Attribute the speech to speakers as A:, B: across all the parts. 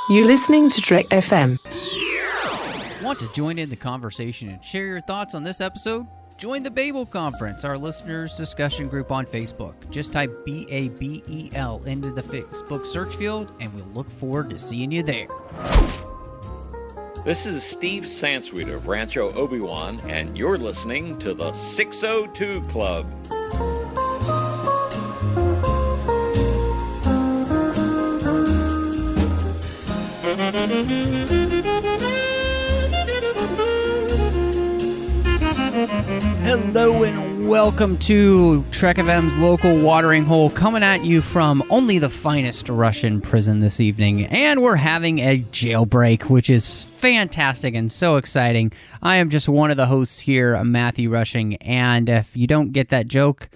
A: You're listening to Trek FM.
B: Want to join in the conversation and share your thoughts on this episode? Join the Babel Conference, our listeners' discussion group on Facebook. Just type BABEL into the Facebook search field, and we'll look forward to seeing you there.
C: This is Steve Sansweet of Rancho Obi-Wan, and you're listening to the 602 Club.
B: Hello and welcome to Trek FM's local watering hole, coming at you from only the finest Russian prison this evening. And we're having a jailbreak, which is fantastic and so exciting. I am just one of the hosts here, Matthew Rushing, and if you don't get that joke,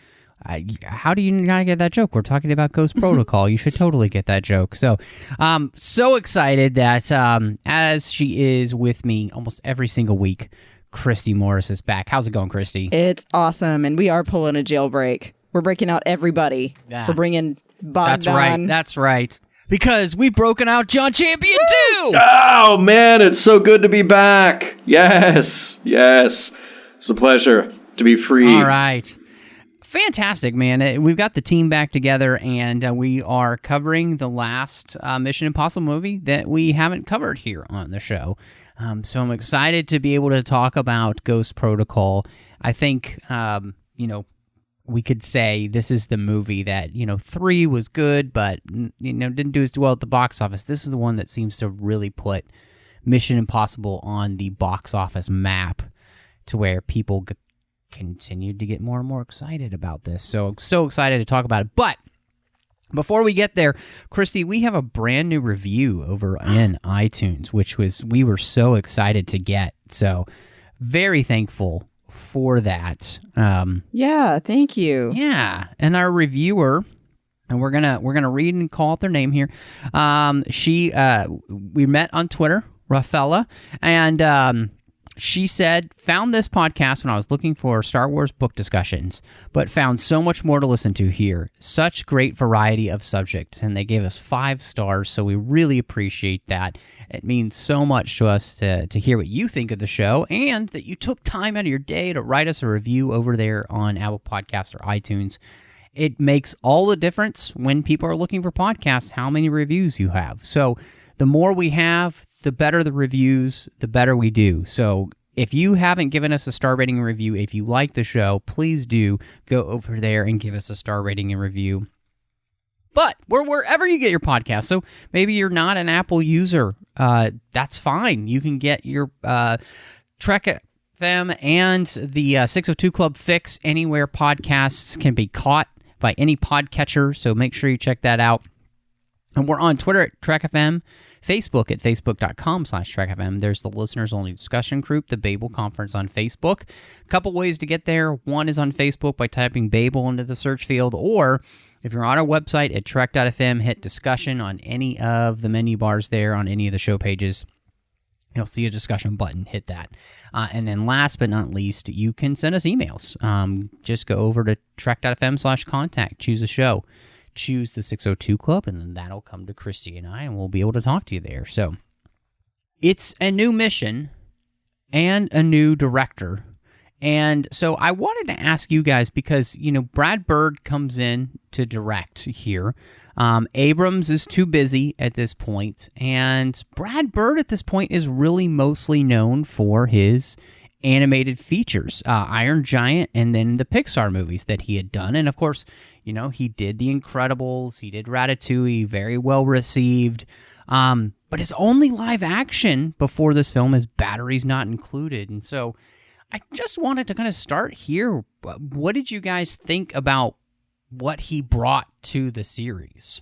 B: how do you not get that joke? We're talking about Ghost Protocol. You should totally get that joke. So excited that as she is with me almost every single week, Christy Morris is back. How's it going, Christy?
D: It's awesome, and we are pulling a jailbreak. We're breaking out everybody. Yeah. We're bringing Bogdan.
B: That's right. Because we've broken out John Champion too!
E: Oh, man, it's so good to be back. Yes. It's a pleasure to be free.
B: All right. Fantastic, man. We've got the team back together, and we are covering the last Mission Impossible movie that we haven't covered here on the show. So I'm excited to be able to talk about Ghost Protocol. I think, we could say this is the movie that, 3 was good, but, didn't do as well at the box office. This is the one that seems to really put Mission Impossible on the box office map to where people continued to get more and more excited about this. So excited to talk about it. But before we get there, Christy, we have a brand new review over in iTunes, which we were so excited to get. So very thankful for that.
D: Yeah, thank you.
B: Yeah, and our reviewer, and we're gonna read and call out their name here. We met on Twitter, Rafaela, and she said, found this podcast when I was looking for Star Wars book discussions, but found so much more to listen to here. Such great variety of subjects, and they gave us 5 stars, so we really appreciate that. It means so much to us to hear what you think of the show, and that you took time out of your day to write us a review over there on Apple Podcasts or iTunes. It makes all the difference when people are looking for podcasts, how many reviews you have. So the more we have, the better the reviews, the better we do. So if you haven't given us a star rating and review, if you like the show, please do go over there and give us a star rating and review. But we're wherever you get your podcast. So maybe you're not an Apple user. That's fine. You can get your Trek FM and the 602 Club fix anywhere podcasts can be caught by any podcatcher. So make sure you check that out. And we're on Twitter at Trek FM. Facebook at facebook.com/TrekFM. There's the listeners-only discussion group, the Babel Conference on Facebook. A couple ways to get there. One is on Facebook by typing Babel into the search field, or if you're on our website at trek.fm, hit discussion on any of the menu bars there on any of the show pages. You'll see a discussion button. Hit that. And then last but not least, you can send us emails. Just go over to trek.fm/contact, choose a show. Choose the 602 Club, and then that'll come to Christy and I, and we'll be able to talk to you there. So it's a new mission and a new director. And so I wanted to ask you guys, because, Brad Bird comes in to direct here. Abrams is too busy at this point, and Brad Bird at this point is really mostly known for his animated features, Iron Giant, and then the Pixar movies that he had done. And of course, he did The Incredibles, he did Ratatouille, very well received. But his only live action before this film is Batteries Not Included. And so I just wanted to kind of start here. What did you guys think about what he brought to the series?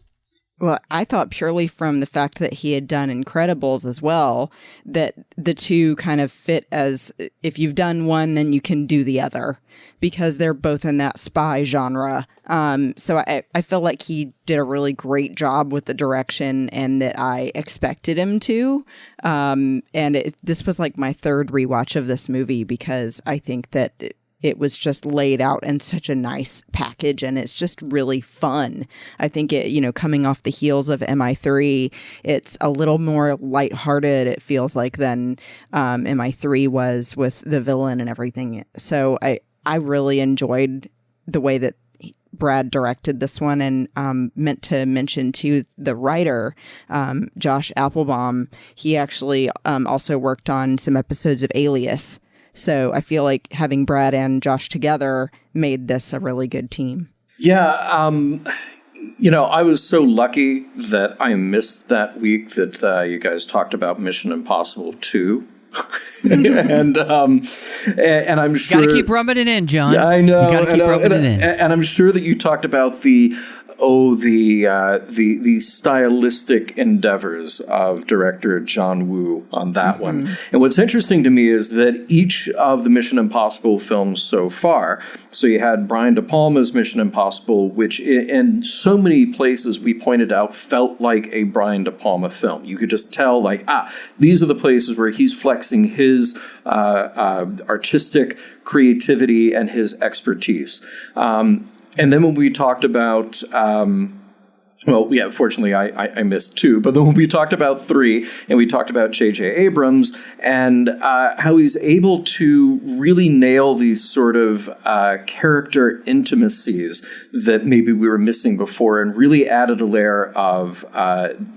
D: Well, I thought purely from the fact that he had done Incredibles as well, that the two kind of fit as, if you've done one, then you can do the other, because they're both in that spy genre. So I feel like he did a really great job with the direction, and that I expected him to. And this was like my third rewatch of this movie, because I think that it was just laid out in such a nice package, and it's just really fun. I think it, coming off the heels of MI3, it's a little more lighthearted, it feels like, than MI3 was with the villain and everything. So I really enjoyed the way that Brad directed this one, and meant to mention too, the writer, Josh Applebaum, he actually also worked on some episodes of Alias. So I feel like having Brad and Josh together made this a really good team.
E: Yeah, I was so lucky that I missed that week that you guys talked about Mission Impossible 2. and I'm sure...
B: You gotta keep rubbing it in, John.
E: Yeah, I know.
B: You gotta keep rubbing it in.
E: And I'm sure that you talked about the stylistic endeavors of director John Woo on that one. And what's interesting to me is that each of the Mission Impossible films so far, so you had Brian De Palma's Mission Impossible, which in so many places we pointed out felt like a Brian De Palma film. You could just tell, like, these are the places where he's flexing his artistic creativity and his expertise. And then when we talked about, fortunately I missed 2, but then when we talked about 3 and we talked about J.J. Abrams and how he's able to really nail these sort of character intimacies that maybe we were missing before and really added a layer of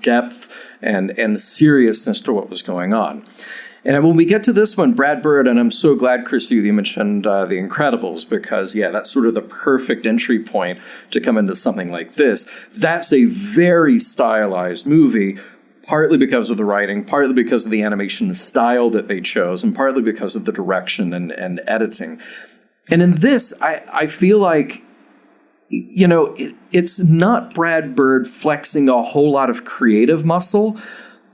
E: depth and seriousness to what was going on. And when we get to this one, Brad Bird, and I'm so glad, Christy, you mentioned The Incredibles, because, that's sort of the perfect entry point to come into something like this. That's a very stylized movie, partly because of the writing, partly because of the animation style that they chose, and partly because of the direction and editing. And in this, I feel like, it's not Brad Bird flexing a whole lot of creative muscle,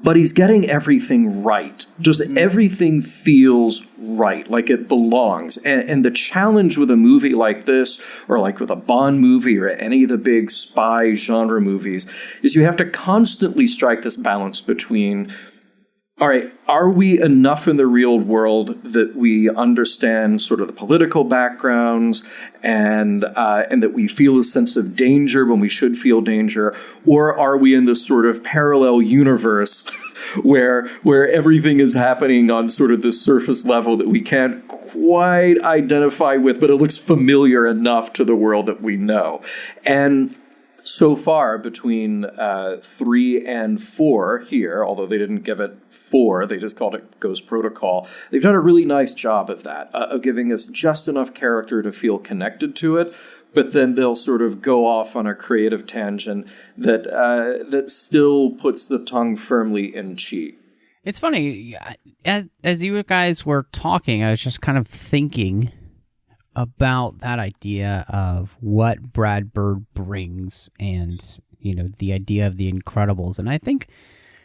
E: but he's getting everything right. Just everything feels right, like it belongs. And the challenge with a movie like this, or like with a Bond movie or any of the big spy genre movies, is you have to constantly strike this balance between, all right, are we enough in the real world that we understand sort of the political backgrounds and that we feel a sense of danger when we should feel danger? Or are we in this sort of parallel universe where everything is happening on sort of this surface level that we can't quite identify with, but it looks familiar enough to the world that we know? And so far, between 3 and 4 here, although they didn't give it 4, they just called it Ghost Protocol, they've done a really nice job of that, of giving us just enough character to feel connected to it, but then they'll sort of go off on a creative tangent that still puts the tongue firmly in cheek.
B: It's funny, as you guys were talking, I was just kind of thinking about that idea of what Brad Bird brings and, the idea of The Incredibles. And I think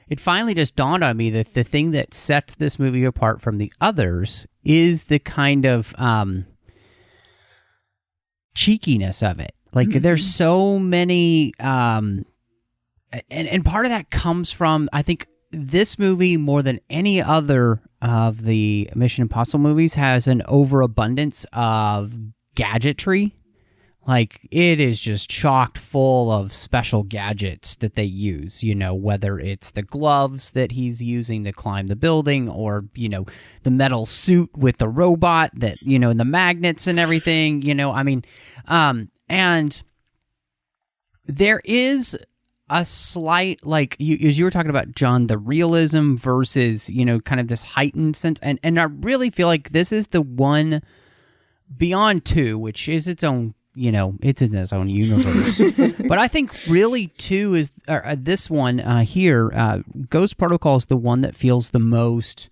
B: it finally just dawned on me that the thing that sets this movie apart from the others is the kind of cheekiness of it. Like, there's so many, and part of that comes from, I think, this movie, more than any other of the Mission Impossible movies, has an overabundance of gadgetry. Like, it is just chocked full of special gadgets that they use, whether it's the gloves that he's using to climb the building, or, the metal suit with the robot that, and the magnets and everything, and there is a slight, like, as you were talking about, John, the realism versus, kind of this heightened sense. And I really feel like this is the one beyond 2, which is its own, it's in its own universe. But I think really 2 is, this one here, Ghost Protocol is the one that feels the most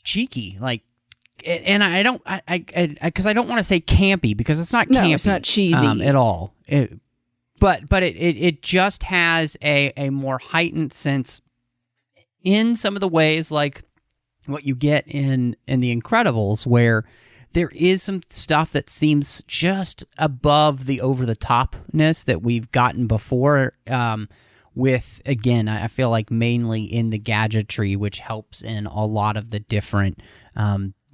B: cheeky. Like, and I don't, because I don't want to say campy, because it's not campy.
D: No, it's not cheesy
B: at all. But it just has a more heightened sense in some of the ways, like what you get in The Incredibles, where there is some stuff that seems just above the over-the-topness that we've gotten before, with, again, I feel like mainly in the gadgetry, which helps in a lot of the different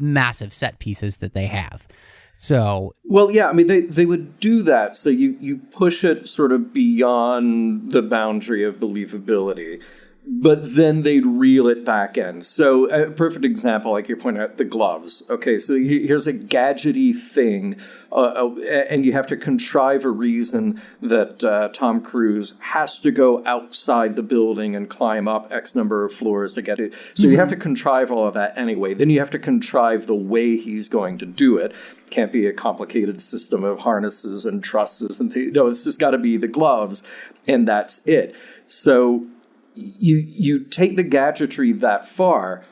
B: massive set pieces that they have. So,
E: well, yeah, I mean, they would do that. So you push it sort of beyond the boundary of believability, but then they'd reel it back in. So a perfect example, like you're pointing out, the gloves. Okay, so here's a gadgety thing, and you have to contrive a reason that Tom Cruise has to go outside the building and climb up X number of floors to get it. So you have to contrive all of that anyway. Then you have to contrive the way he's going to do it. Can't be a complicated system of harnesses and trusses and things. No, it's just got to be the gloves, and that's it. So you take the gadgetry that far,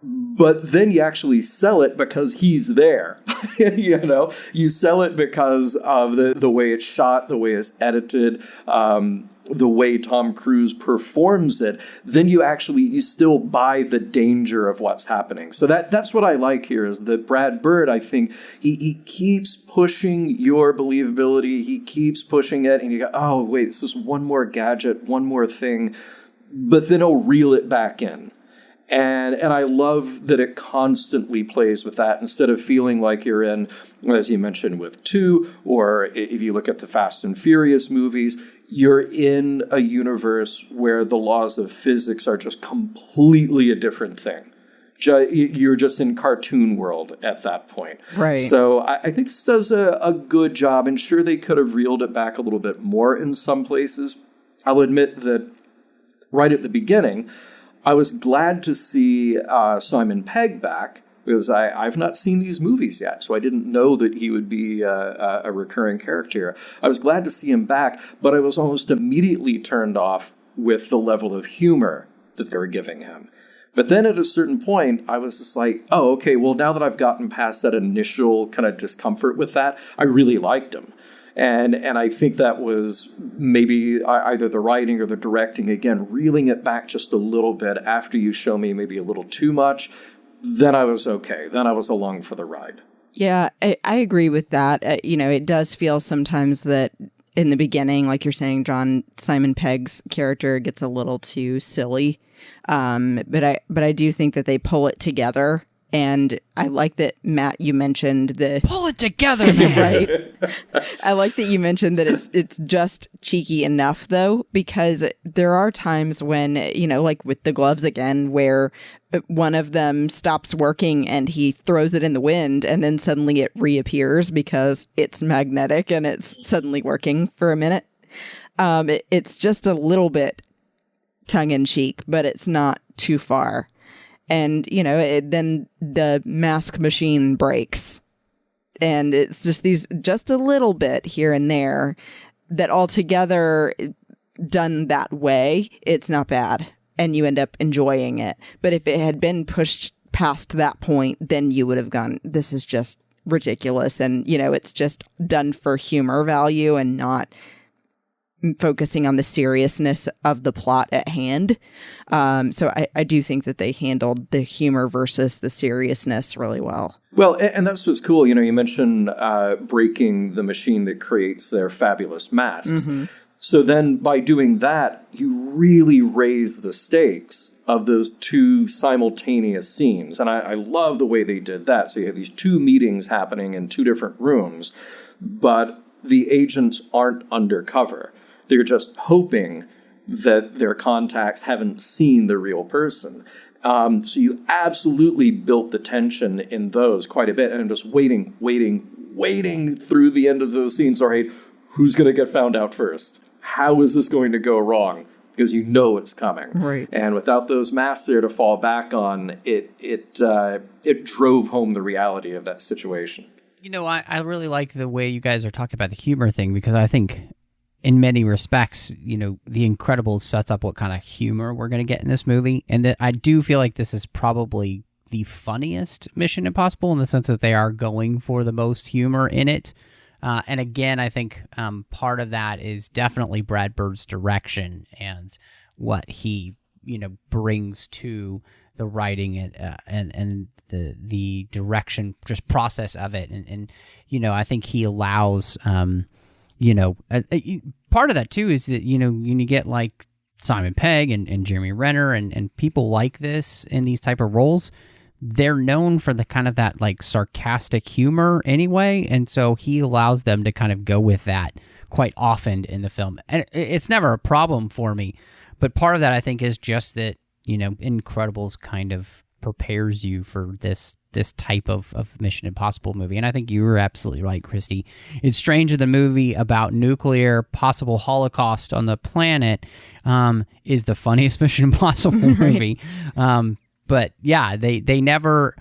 E: but then you actually sell it because he's there. You sell it because of the way it's shot, the way it's edited, the way Tom Cruise performs it. Then you still buy the danger of what's happening. So that's what I like here is that Brad Bird, I think he keeps pushing your believability. He keeps pushing it, and you go, oh wait, it's just one more gadget, one more thing. But then he'll reel it back in. And I love that it constantly plays with that instead of feeling like you're in, as you mentioned, with 2, or if you look at the Fast and Furious movies, you're in a universe where the laws of physics are just completely a different thing. You're just in cartoon world at that point.
D: Right.
E: So I think this does a good job, and sure, they could have reeled it back a little bit more in some places. I'll admit that right at the beginning, I was glad to see Simon Pegg back because I've not seen these movies yet, so I didn't know that he would be a recurring character. I was glad to see him back, but I was almost immediately turned off with the level of humor that they were giving him. But then at a certain point, I was just like, oh, okay, well, now that I've gotten past that initial kind of discomfort with that, I really liked him. And I think that was maybe either the writing or the directing, again, reeling it back just a little bit after you show me maybe a little too much. Then I was okay. Then I was along for the ride.
D: Yeah, I agree with that. It does feel sometimes that in the beginning, like you're saying, John, Simon Pegg's character gets a little too silly. But I do think that they pull it together. And I like that, Matt, you mentioned the...
B: Pull it together, man!
D: Right? I like that you mentioned that it's just cheeky enough, though, because there are times when, like with the gloves again, where one of them stops working and he throws it in the wind and then suddenly it reappears because it's magnetic and it's suddenly working for a minute. It's just a little bit tongue-in-cheek, but it's not too far. And, then the mask machine breaks. And it's just a little bit here and there that altogether done that way, it's not bad. And you end up enjoying it. But if it had been pushed past that point, then you would have gone, this is just ridiculous. And, it's just done for humor value and not focusing on the seriousness of the plot at hand. So I do think that they handled the humor versus the seriousness really well.
E: Well, and that's what's cool. You mentioned breaking the machine that creates their fabulous masks. Mm-hmm. So then by doing that, you really raise the stakes of those two simultaneous scenes. And I love the way they did that. So you have these two meetings happening in two different rooms, but the agents aren't undercover. They're just hoping that their contacts haven't seen the real person. So you absolutely built the tension in those quite a bit. And I'm just waiting through the end of those scenes. All right, who's going to get found out first? How is this going to go wrong? Because it's coming.
D: Right.
E: And without those masks there to fall back on, it drove home the reality of that situation.
B: I really like the way you guys are talking about the humor thing, because I think in many respects, The Incredibles sets up what kind of humor we're going to get in this movie. And that I do feel like this is probably the funniest Mission Impossible in the sense that they are going for the most humor in it. And again, I think part of that is definitely Brad Bird's direction and what he, brings to the writing and the direction, just process of it. And I think he allows... part of that too is that, when you get like Simon Pegg and Jeremy Renner and people like this in these type of roles, they're known for the kind of that like sarcastic humor anyway, and so he allows them to kind of go with that quite often in the film. And it's never a problem for me, but part of that I think is just that, you know, Incredibles kind of prepares you for this type of Mission Impossible movie. And I think you were absolutely right, Christy. It's strange that the movie about nuclear possible holocaust on the planet is the funniest Mission Impossible movie. But yeah, they never...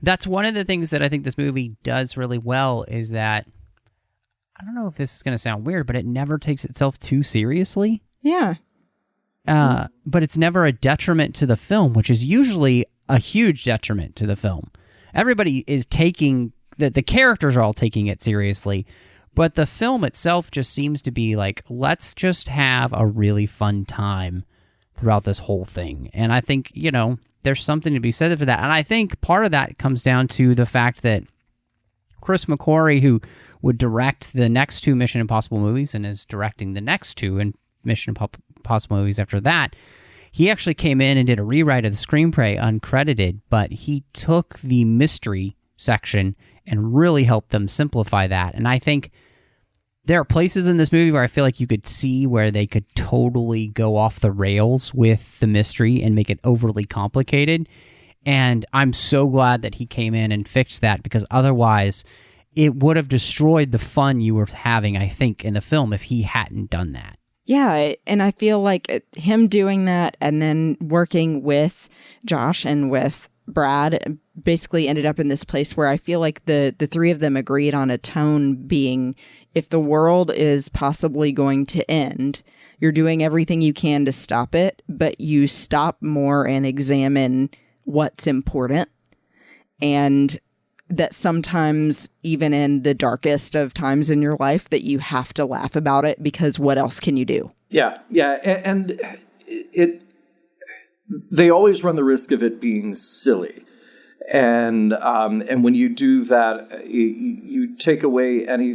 B: That's one of the things that I think this movie does really well is that, I don't know if this is going to sound weird, but it never takes itself too seriously.
D: Yeah.
B: But it's never a detriment to the film, which is usually a huge detriment to the film. Everybody is taking... The characters are all taking it seriously, but the film itself just seems to be like, let's just have a really fun time throughout this whole thing. And I think, you know, there's something to be said for that. And I think part of that comes down to the fact that Chris McQuarrie, who would direct the next 2 Mission Impossible movies and is directing the next 2 in Mission Impossible movies after that, he actually came in and did a rewrite of the screenplay uncredited, but he took the mystery section and really helped them simplify that. And I think there are places in this movie where I feel like you could see where they could totally go off the rails with the mystery and make it overly complicated. And I'm so glad that he came in and fixed that, because otherwise it would have destroyed the fun you were having, I think, in the film if he hadn't done that.
D: Yeah, and I feel like him doing that and then working with Josh and with Brad basically ended up in this place where I feel like the 3 of them agreed on a tone being, if the world is possibly going to end, you're doing everything you can to stop it, but you stop more and examine what's important. And that sometimes, even in the darkest of times in your life, that you have to laugh about it, because what else can you do?
E: Yeah. And they always run the risk of it being silly. And when you do that, you take away any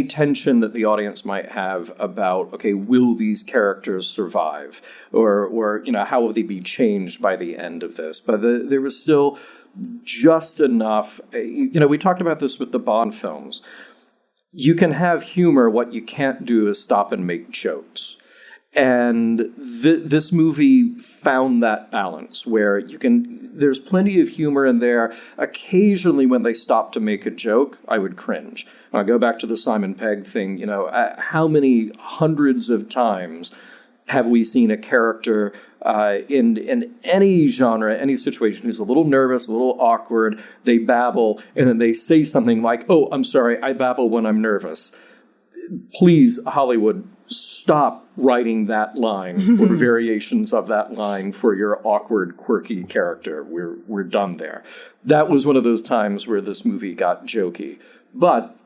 E: tension that the audience might have about, okay, will these characters survive? Or you know, how will they be changed by the end of this? But there was still just enough. You know, we talked about this with the Bond films. You can have humor. What you can't do is stop and make jokes. And this movie found that balance where there's plenty of humor in there. Occasionally when they stop to make a joke, I would cringe. I'll go back to the Simon Pegg thing. You know, how many hundreds of times have we seen a character in any genre, any situation, who's a little nervous, a little awkward, they babble, and then they say something like, "Oh, I'm sorry, I babble when I'm nervous." Please, Hollywood, stop writing that line or variations of that line for your awkward, quirky character. We're done there. That was one of those times where this movie got jokey. But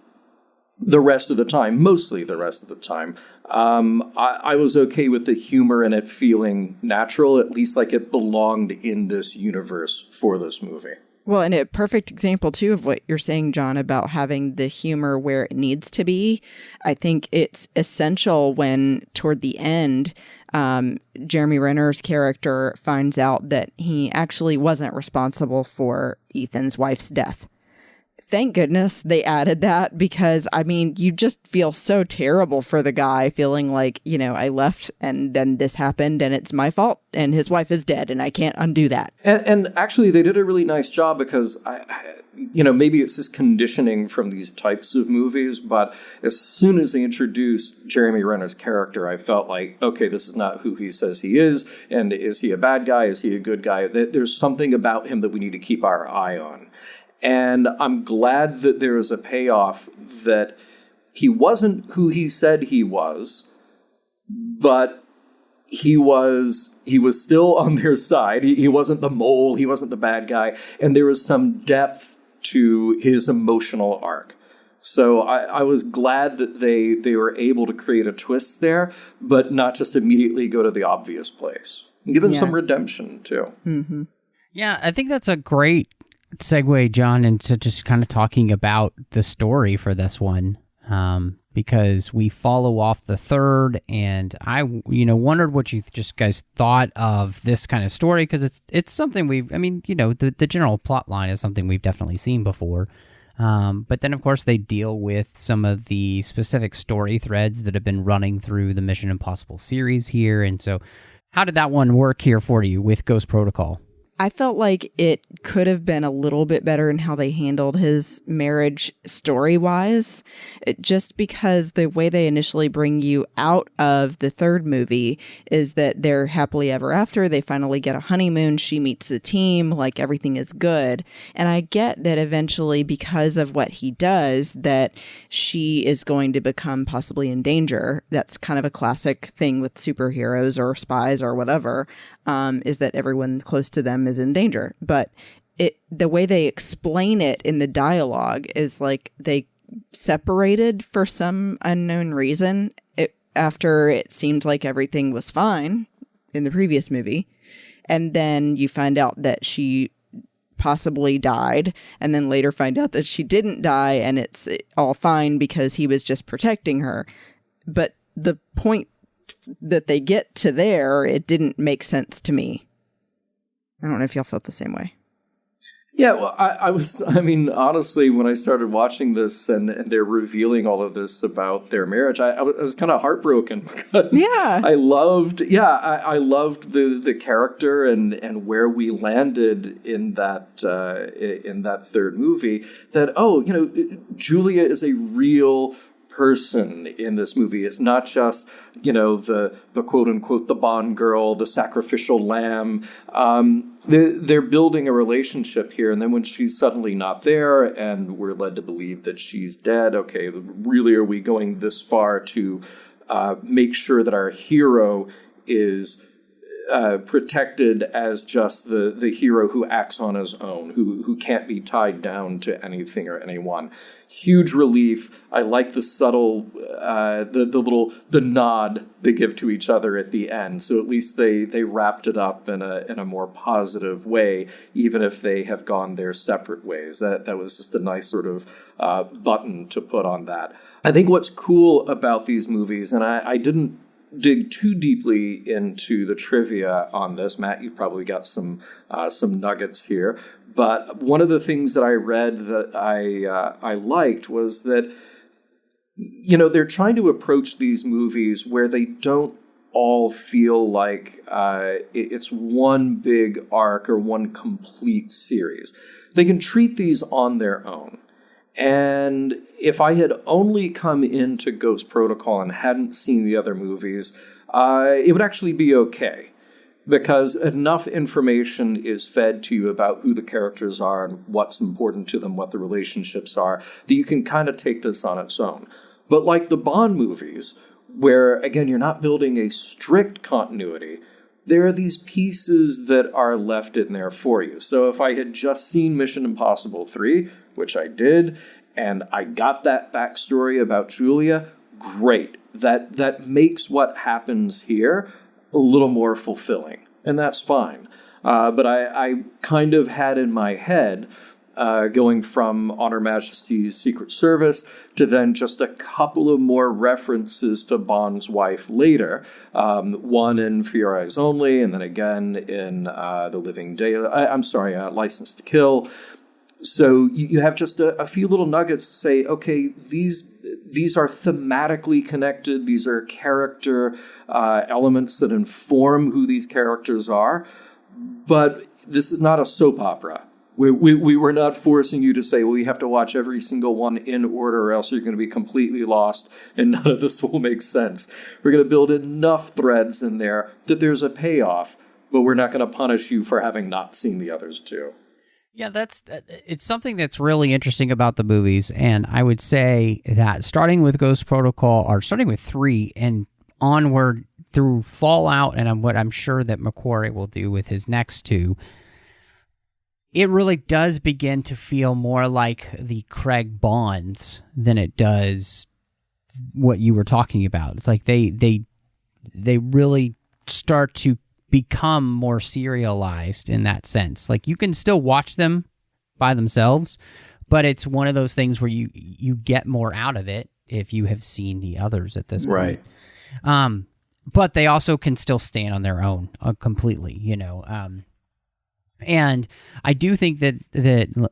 E: the rest of the time, mostly the rest of the time, I was okay with the humor and it feeling natural, at least like it belonged in this universe for this movie.
D: Well, and a perfect example, too, of what you're saying, John, about having the humor where it needs to be. I think it's essential when, toward the end, Jeremy Renner's character finds out that he actually wasn't responsible for Ethan's wife's death. Thank goodness they added that, because, I mean, you just feel so terrible for the guy, feeling like, you know, I left and then this happened and it's my fault and his wife is dead and I can't undo that.
E: And actually, they did a really nice job, because, you know, maybe it's just conditioning from these types of movies, but as soon as they introduced Jeremy Renner's character, I felt like, okay, this is not who he says he is, and is he a bad guy? Is he a good guy? There's something about him that we need to keep our eye on. And I'm glad that there is a payoff that he wasn't who he said he was, but he was still on their side. He wasn't the mole. He wasn't the bad guy. And there was some depth to his emotional arc. So I was glad that they were able to create a twist there, but not just immediately go to the obvious place. And give him some redemption, too.
D: Mm-hmm.
B: Yeah, I think that's a great segue, John, into just kind of talking about the story for this one. because we follow off the third, and I wondered what you just guys thought of this kind of story, because it's something the general plot line is something we've definitely seen before. But then, of course, they deal with some of the specific story threads that have been running through the Mission Impossible series here. And so how did that one work here for you with Ghost Protocol?
D: I felt like it could have been a little bit better in how they handled his marriage story-wise, just because the way they initially bring you out of the third movie is that they're happily ever after. They finally get a honeymoon. She meets the team. Like, everything is good. And I get that eventually, because of what he does, that she is going to become possibly in danger. That's kind of a classic thing with superheroes or spies or whatever, is that everyone close to them is in danger. But the way they explain it in the dialogue is like they separated for some unknown reason after it seemed like everything was fine in the previous movie. And then you find out that she possibly died, and then later find out that she didn't die, and it's all fine because he was just protecting her. But the point that they get to there, it didn't make sense to me. I don't know if y'all felt the same way.
E: Yeah, well, honestly, when I started watching this and they're revealing all of this about their marriage, I was kind of heartbroken because I loved the character and where we landed in that third movie. That Julia is a real person in this movie. It's not just, the quote unquote, the Bond girl, the sacrificial lamb. They're building a relationship here. And then when she's suddenly not there and we're led to believe that she's dead, okay, really are we going this far to make sure that our hero is protected as just the hero who acts on his own, who can't be tied down to anything or anyone? Huge relief. I like the subtle, the nod they give to each other at the end. So at least they wrapped it up in a more positive way, even if they have gone their separate ways. That was just a nice sort of button to put on that. I think what's cool about these movies, and I didn't dig too deeply into the trivia on this. Matt, you've probably got some nuggets here. But one of the things that I read that I liked was that, they're trying to approach these movies where they don't all feel like it's one big arc or one complete series. They can treat these on their own. And if I had only come into Ghost Protocol and hadn't seen the other movies, it would actually be okay. Because enough information is fed to you about who the characters are and what's important to them, what the relationships are, that you can kind of take this on its own. But like the Bond movies, where, again, you're not building a strict continuity, there are these pieces that are left in there for you. So if I had just seen Mission Impossible 3, which I did, and I got that backstory about Julia, great. That makes what happens here a little more fulfilling, and that's fine. But I kind of had in my head, going from On Her Majesty's Secret Service to then just a couple of more references to Bond's wife later, one in For Your Eyes Only, and then again in The Living Daylights, License to Kill. So you have just a few little nuggets to say, okay, these are thematically connected. These are character elements that inform who these characters are. But this is not a soap opera. We were not forcing you to say, well, you have to watch every single one in order or else you're going to be completely lost and none of this will make sense. We're going to build enough threads in there that there's a payoff, but we're not going to punish you for having not seen the others too.
B: Yeah, it's something that's really interesting about the movies, and I would say that starting with Ghost Protocol, or starting with 3 and onward through Fallout, and what I'm sure that McQuarrie will do with his next 2, it really does begin to feel more like the Craig Bonds than it does what you were talking about. It's like they really start to become more serialized in that sense. Like, you can still watch them by themselves, but it's one of those things where you get more out of it if you have seen the others at this
E: Right.
B: point. But they also can still stand on their own completely, and I do think that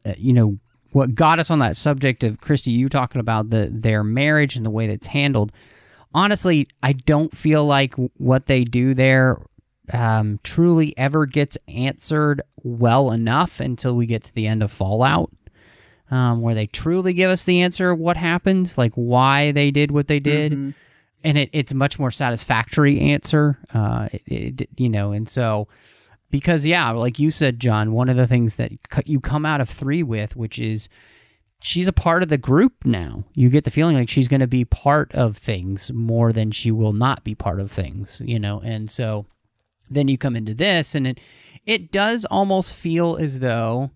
B: what got us on that subject of Christy, you talking about their marriage and the way that's handled. Honestly, I don't feel like what they do there truly ever gets answered well enough until we get to the end of Fallout, where they truly give us the answer of what happened, like why they did what they did. Mm-hmm. And it's a much more satisfactory answer, and so, because, like you said, John, one of the things that you come out of 3 with, which is she's a part of the group now. You get the feeling like she's going to be part of things more than she will not be part of things, and so then you come into this, and it does almost feel as though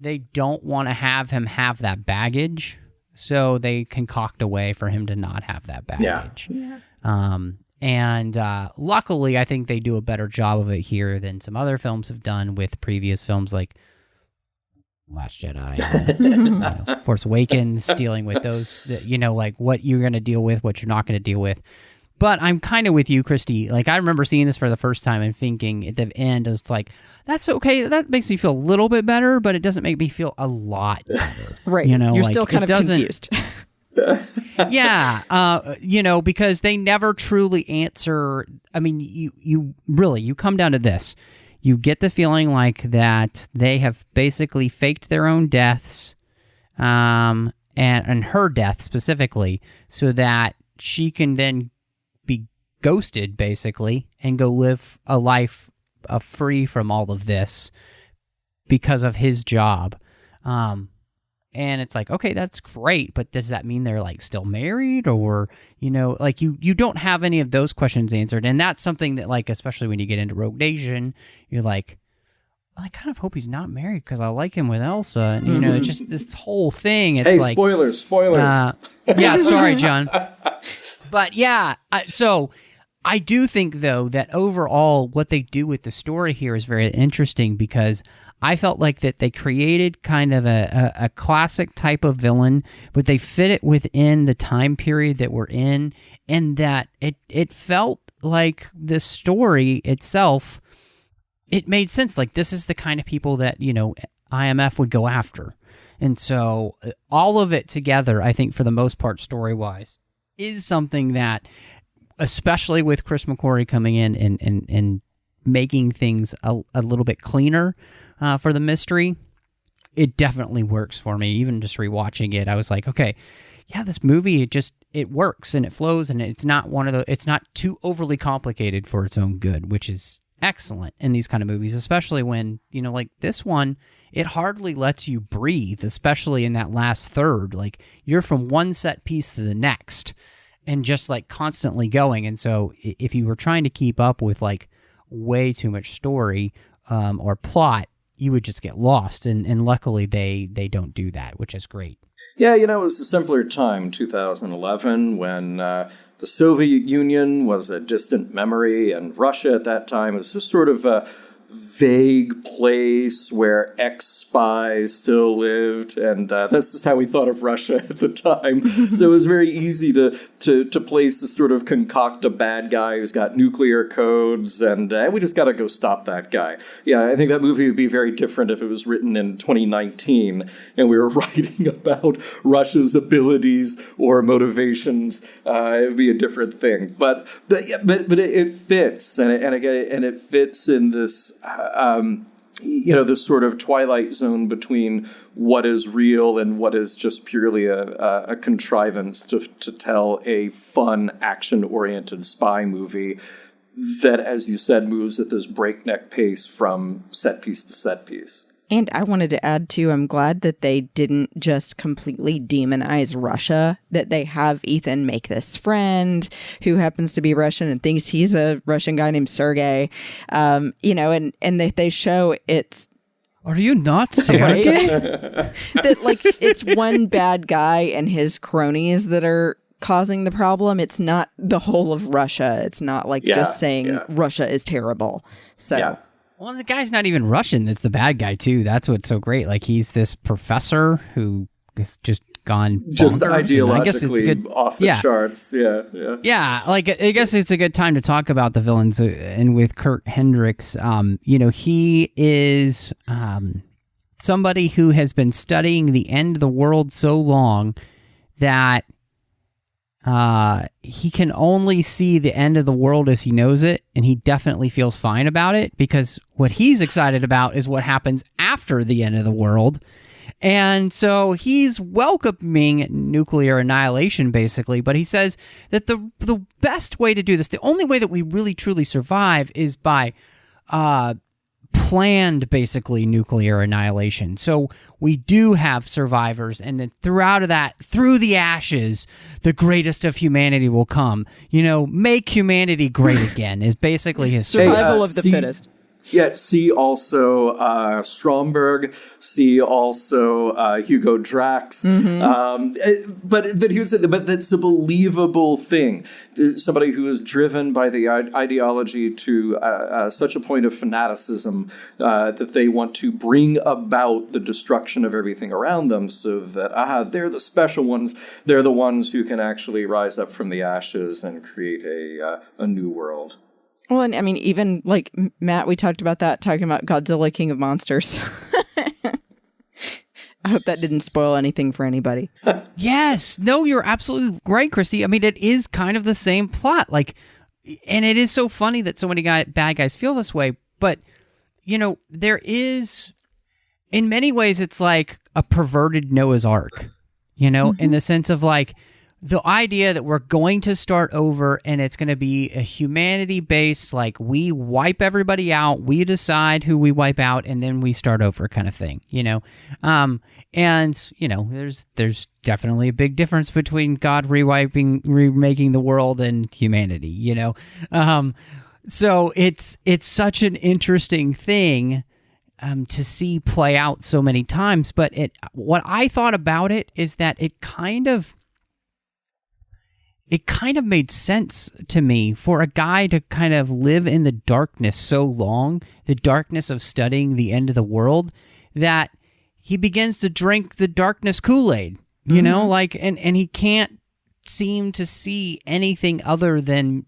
B: they don't want to have him have that baggage. So they concoct a way for him to not have that baggage. Yeah. And luckily, I think they do a better job of it here than some other films have done with previous films like Last Jedi, Force Awakens, dealing with those, like what you're going to deal with, what you're not going to deal with. But I'm kind of with you, Christy. Like, I remember seeing this for the first time and thinking at the end, it's like, that's okay. That makes me feel a little bit better, but it doesn't make me feel a lot better.
D: Right. You're still kind of confused.
B: Yeah. Because they never truly answer. I mean, you come down to this. You get the feeling like that they have basically faked their own deaths, and her death specifically, so that she can then be ghosted, basically, and go live a life free from all of this because of his job. And it's like, okay, that's great, but does that mean they're like still married, or like you don't have any of those questions answered? And that's something that, like, especially when you get into Rogue Nation, you're like, I kind of hope he's not married because I like him with Elsa. And, it's just this whole thing. It's like,
E: spoilers.
B: Yeah, sorry, John. But yeah, so I do think, though, that overall what they do with the story here is very interesting, because I felt like that they created kind of a classic type of villain, but they fit it within the time period that we're in, and that it felt like the story itself, it made sense. Like, this is the kind of people that, IMF would go after. And so all of it together, I think, for the most part, story-wise, is something that, especially with Chris McQuarrie coming in and making things a little bit cleaner for the mystery, it definitely works for me. Even just rewatching it, I was like, okay, yeah, this movie, it works and it flows, and it's not it's not too overly complicated for its own good, which is excellent in these kind of movies, especially when, like this one, it hardly lets you breathe, especially in that last third. Like, you're from one set piece to the next and just like constantly going. And so if you were trying to keep up with like way too much story or plot, you would just get lost. And luckily they don't do that, which is great.
E: Yeah, it was a simpler time, 2011, when the Soviet Union was a distant memory, and Russia at that time was just sort of a vague place where ex-spies still lived, and this is how we thought of Russia at the time. So it was very easy to place a sort of concoct a bad guy who's got nuclear codes, and we just got to go stop that guy. Yeah, I think that movie would be very different if it was written in 2019 and we were writing about Russia's abilities or motivations. It would be a different thing, but it fits, and it fits in this. This sort of twilight zone between what is real and what is just purely a contrivance to tell a fun, action-oriented spy movie that, as you said, moves at this breakneck pace from set piece to set piece.
D: And I wanted to add, too, I'm glad that they didn't just completely demonize Russia, that they have Ethan make this friend who happens to be Russian and thinks he's a Russian guy named Sergei, and they show it's...
B: Are you not Sergei?
D: That, like, it's one bad guy and his cronies that are causing the problem. It's not the whole of Russia. It's not like just saying Russia is terrible. So... Yeah.
B: Well, the guy's not even Russian. It's the bad guy, too. That's what's so great. Like, he's this professor who is just gone
E: just
B: bonkers,
E: ideologically off the charts. Yeah.
B: Like I guess it's a good time to talk about the villains. And with Kurt Hendricks, he is somebody who has been studying the end of the world so long that he can only see the end of the world as he knows it, and he definitely feels fine about it, because what he's excited about is what happens after the end of the world. And so he's welcoming nuclear annihilation, basically, but he says that the best way to do this, the only way that we really truly survive, is by planned, basically, nuclear annihilation. So we do have survivors, and then through the ashes, the greatest of humanity will come. Make humanity great again is basically his
D: survival of the fittest.
E: Yeah, see also Stromberg, see also Hugo Drax. But here's but that's a believable thing. Somebody who is driven by the ideology to such a point of fanaticism that they want to bring about the destruction of everything around them, so that they're the special ones. They're the ones who can actually rise up from the ashes and create a new world.
D: Well, and I mean, even like Matt, we talked about that, talking about Godzilla, King of Monsters. I hope that didn't spoil anything for anybody.
B: Yes. No, you're absolutely right, Christy. I mean, it is kind of the same plot. And it is so funny that so many bad guys feel this way. But, there is, in many ways, it's like a perverted Noah's Ark, in the sense of the idea that we're going to start over and it's going to be a humanity-based, we wipe everybody out, we decide who we wipe out, and then we start over kind of thing, there's definitely a big difference between God remaking the world and humanity, So it's such an interesting thing to see play out so many times. But what I thought about it is that it kind of made sense to me for a guy to kind of live in the darkness so long, the darkness of studying the end of the world, that he begins to drink the darkness Kool-Aid, and he can't seem to see anything other than,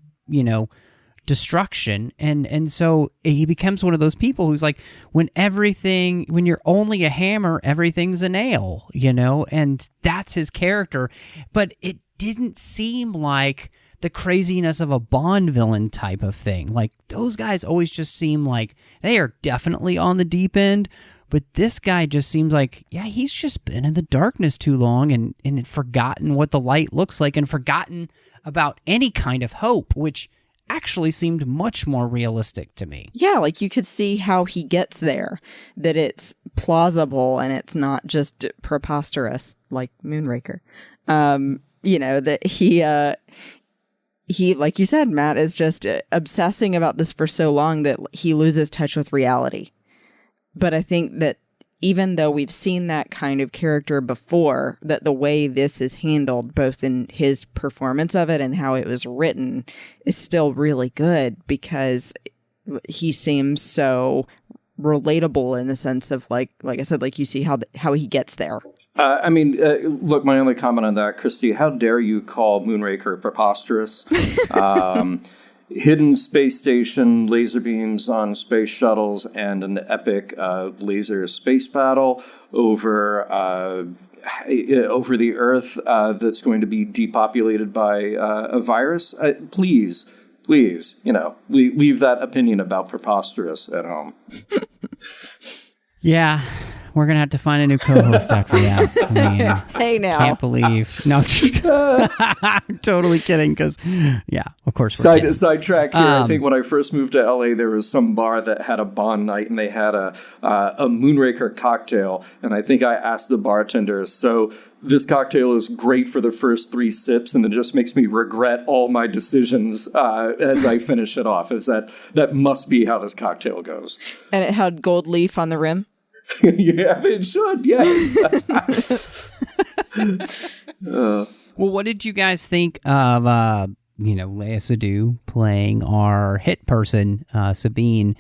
B: destruction. And so he becomes one of those people who's like, when you're only a hammer, everything's a nail, and that's his character. But it didn't seem like the craziness of a Bond villain type of thing. Those guys always just seem like they are definitely on the deep end, but this guy just seems like, he's just been in the darkness too long and forgotten what the light looks like and forgotten about any kind of hope, which actually seemed much more realistic to me.
D: Yeah, you could see how he gets there, that it's plausible and it's not just preposterous like Moonraker. That he, like you said, Matt, is just obsessing about this for so long that he loses touch with reality. But I think that even though we've seen that kind of character before, that the way this is handled, both in his performance of it and how it was written, is still really good, because he seems so relatable in the sense of like I said, you see how he gets there.
E: Look, my only comment on that, Christy, how dare you call Moonraker preposterous? Hidden space station, laser beams on space shuttles, and an epic laser space battle over the Earth that's going to be depopulated by a virus. Please, leave that opinion about preposterous at home.
B: Yeah. We're going to have to find a new co-host after that.
D: Hey, now.
B: Can't believe. No, just I'm totally kidding, because, of course.
E: Sidetrack here. I think when I first moved to LA, there was some bar that had a Bond night, and they had a Moonraker cocktail. And I think I asked the bartender, so this cocktail is great for the first 3 sips, and it just makes me regret all my decisions as I finish it off. That must be how this cocktail goes.
D: And it had gold leaf on the rim?
E: Yeah, it should, yes.
B: Well, what did you guys think of, Léa Seydoux playing our hit person, Sabine?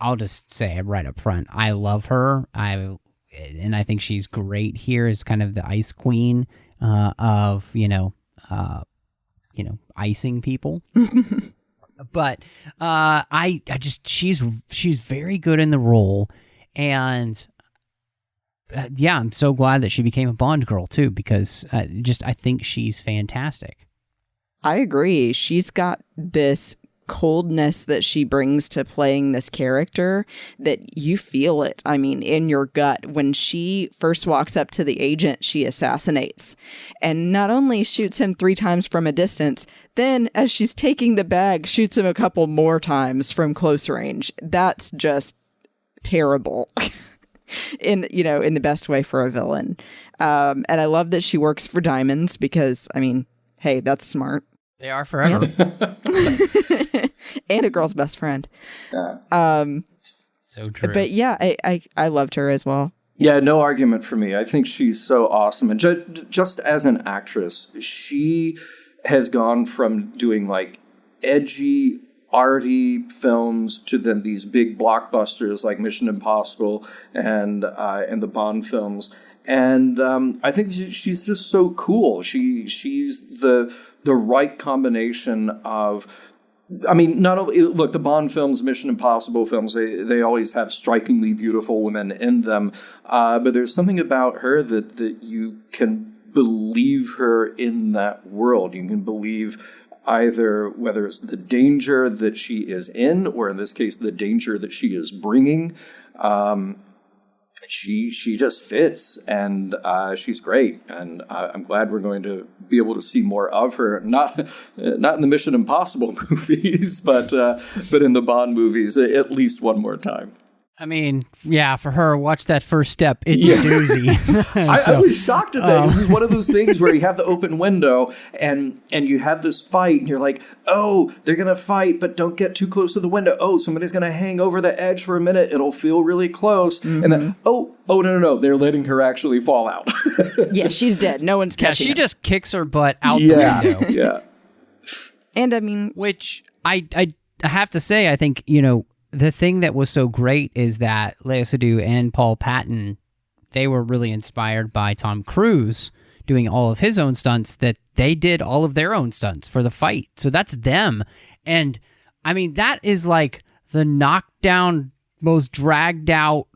B: I'll just say it right up front. I love her. and I think she's great here as kind of the ice queen of icing people. But I just she's very good in the role, and I'm so glad that she became a Bond girl too, because I think she's fantastic.
D: I agree. She's got this coldness that she brings to playing this character that you feel it. I mean, in your gut. When she first walks up to the agent, she assassinates and not only shoots him 3 times from a distance, then as she's taking the bag, shoots him a couple more times from close range. That's just terrible. in the best way for a villain. And I love that she works for diamonds because, I mean, hey, that's smart.
B: They are forever.
D: And a girl's best friend.
B: So true.
D: But yeah, I loved her as well.
E: Yeah, no argument for me. I think she's so awesome. And just as an actress, she has gone from doing like edgy, arty films to then these big blockbusters like Mission Impossible and the Bond films. And I think she's just so cool. She's the right combination of, I mean, not only, look, the Bond films, Mission Impossible films, they always have strikingly beautiful women in them. But there's something about her that you can believe her in that world. You can believe either whether it's the danger that she is in, or in this case, the danger that she is bringing. She just fits, and she's great, and I'm glad we're going to be able to see more of her. Not in the Mission Impossible movies, but in the Bond movies at least one more time.
B: I mean, yeah, for her, watch that first step. It's a doozy.
E: I was shocked at that. This is one of those things where you have the open window and you have this fight and you're like, oh, they're going to fight, but don't get too close to the window. Oh, somebody's going to hang over the edge for a minute. It'll feel really close. Mm-hmm. And then, no, they're letting her actually fall out.
D: Yeah, she's dead. No one's catching her.
B: She just kicks her butt out the window.
E: Yeah.
D: And I mean,
B: which I have to say, I think, the thing that was so great is that Léa Seydoux and Paula Patton, they were really inspired by Tom Cruise doing all of his own stunts, that they did all of their own stunts for the fight. So that's them. And, I mean, that is like the knockdown, most dragged out,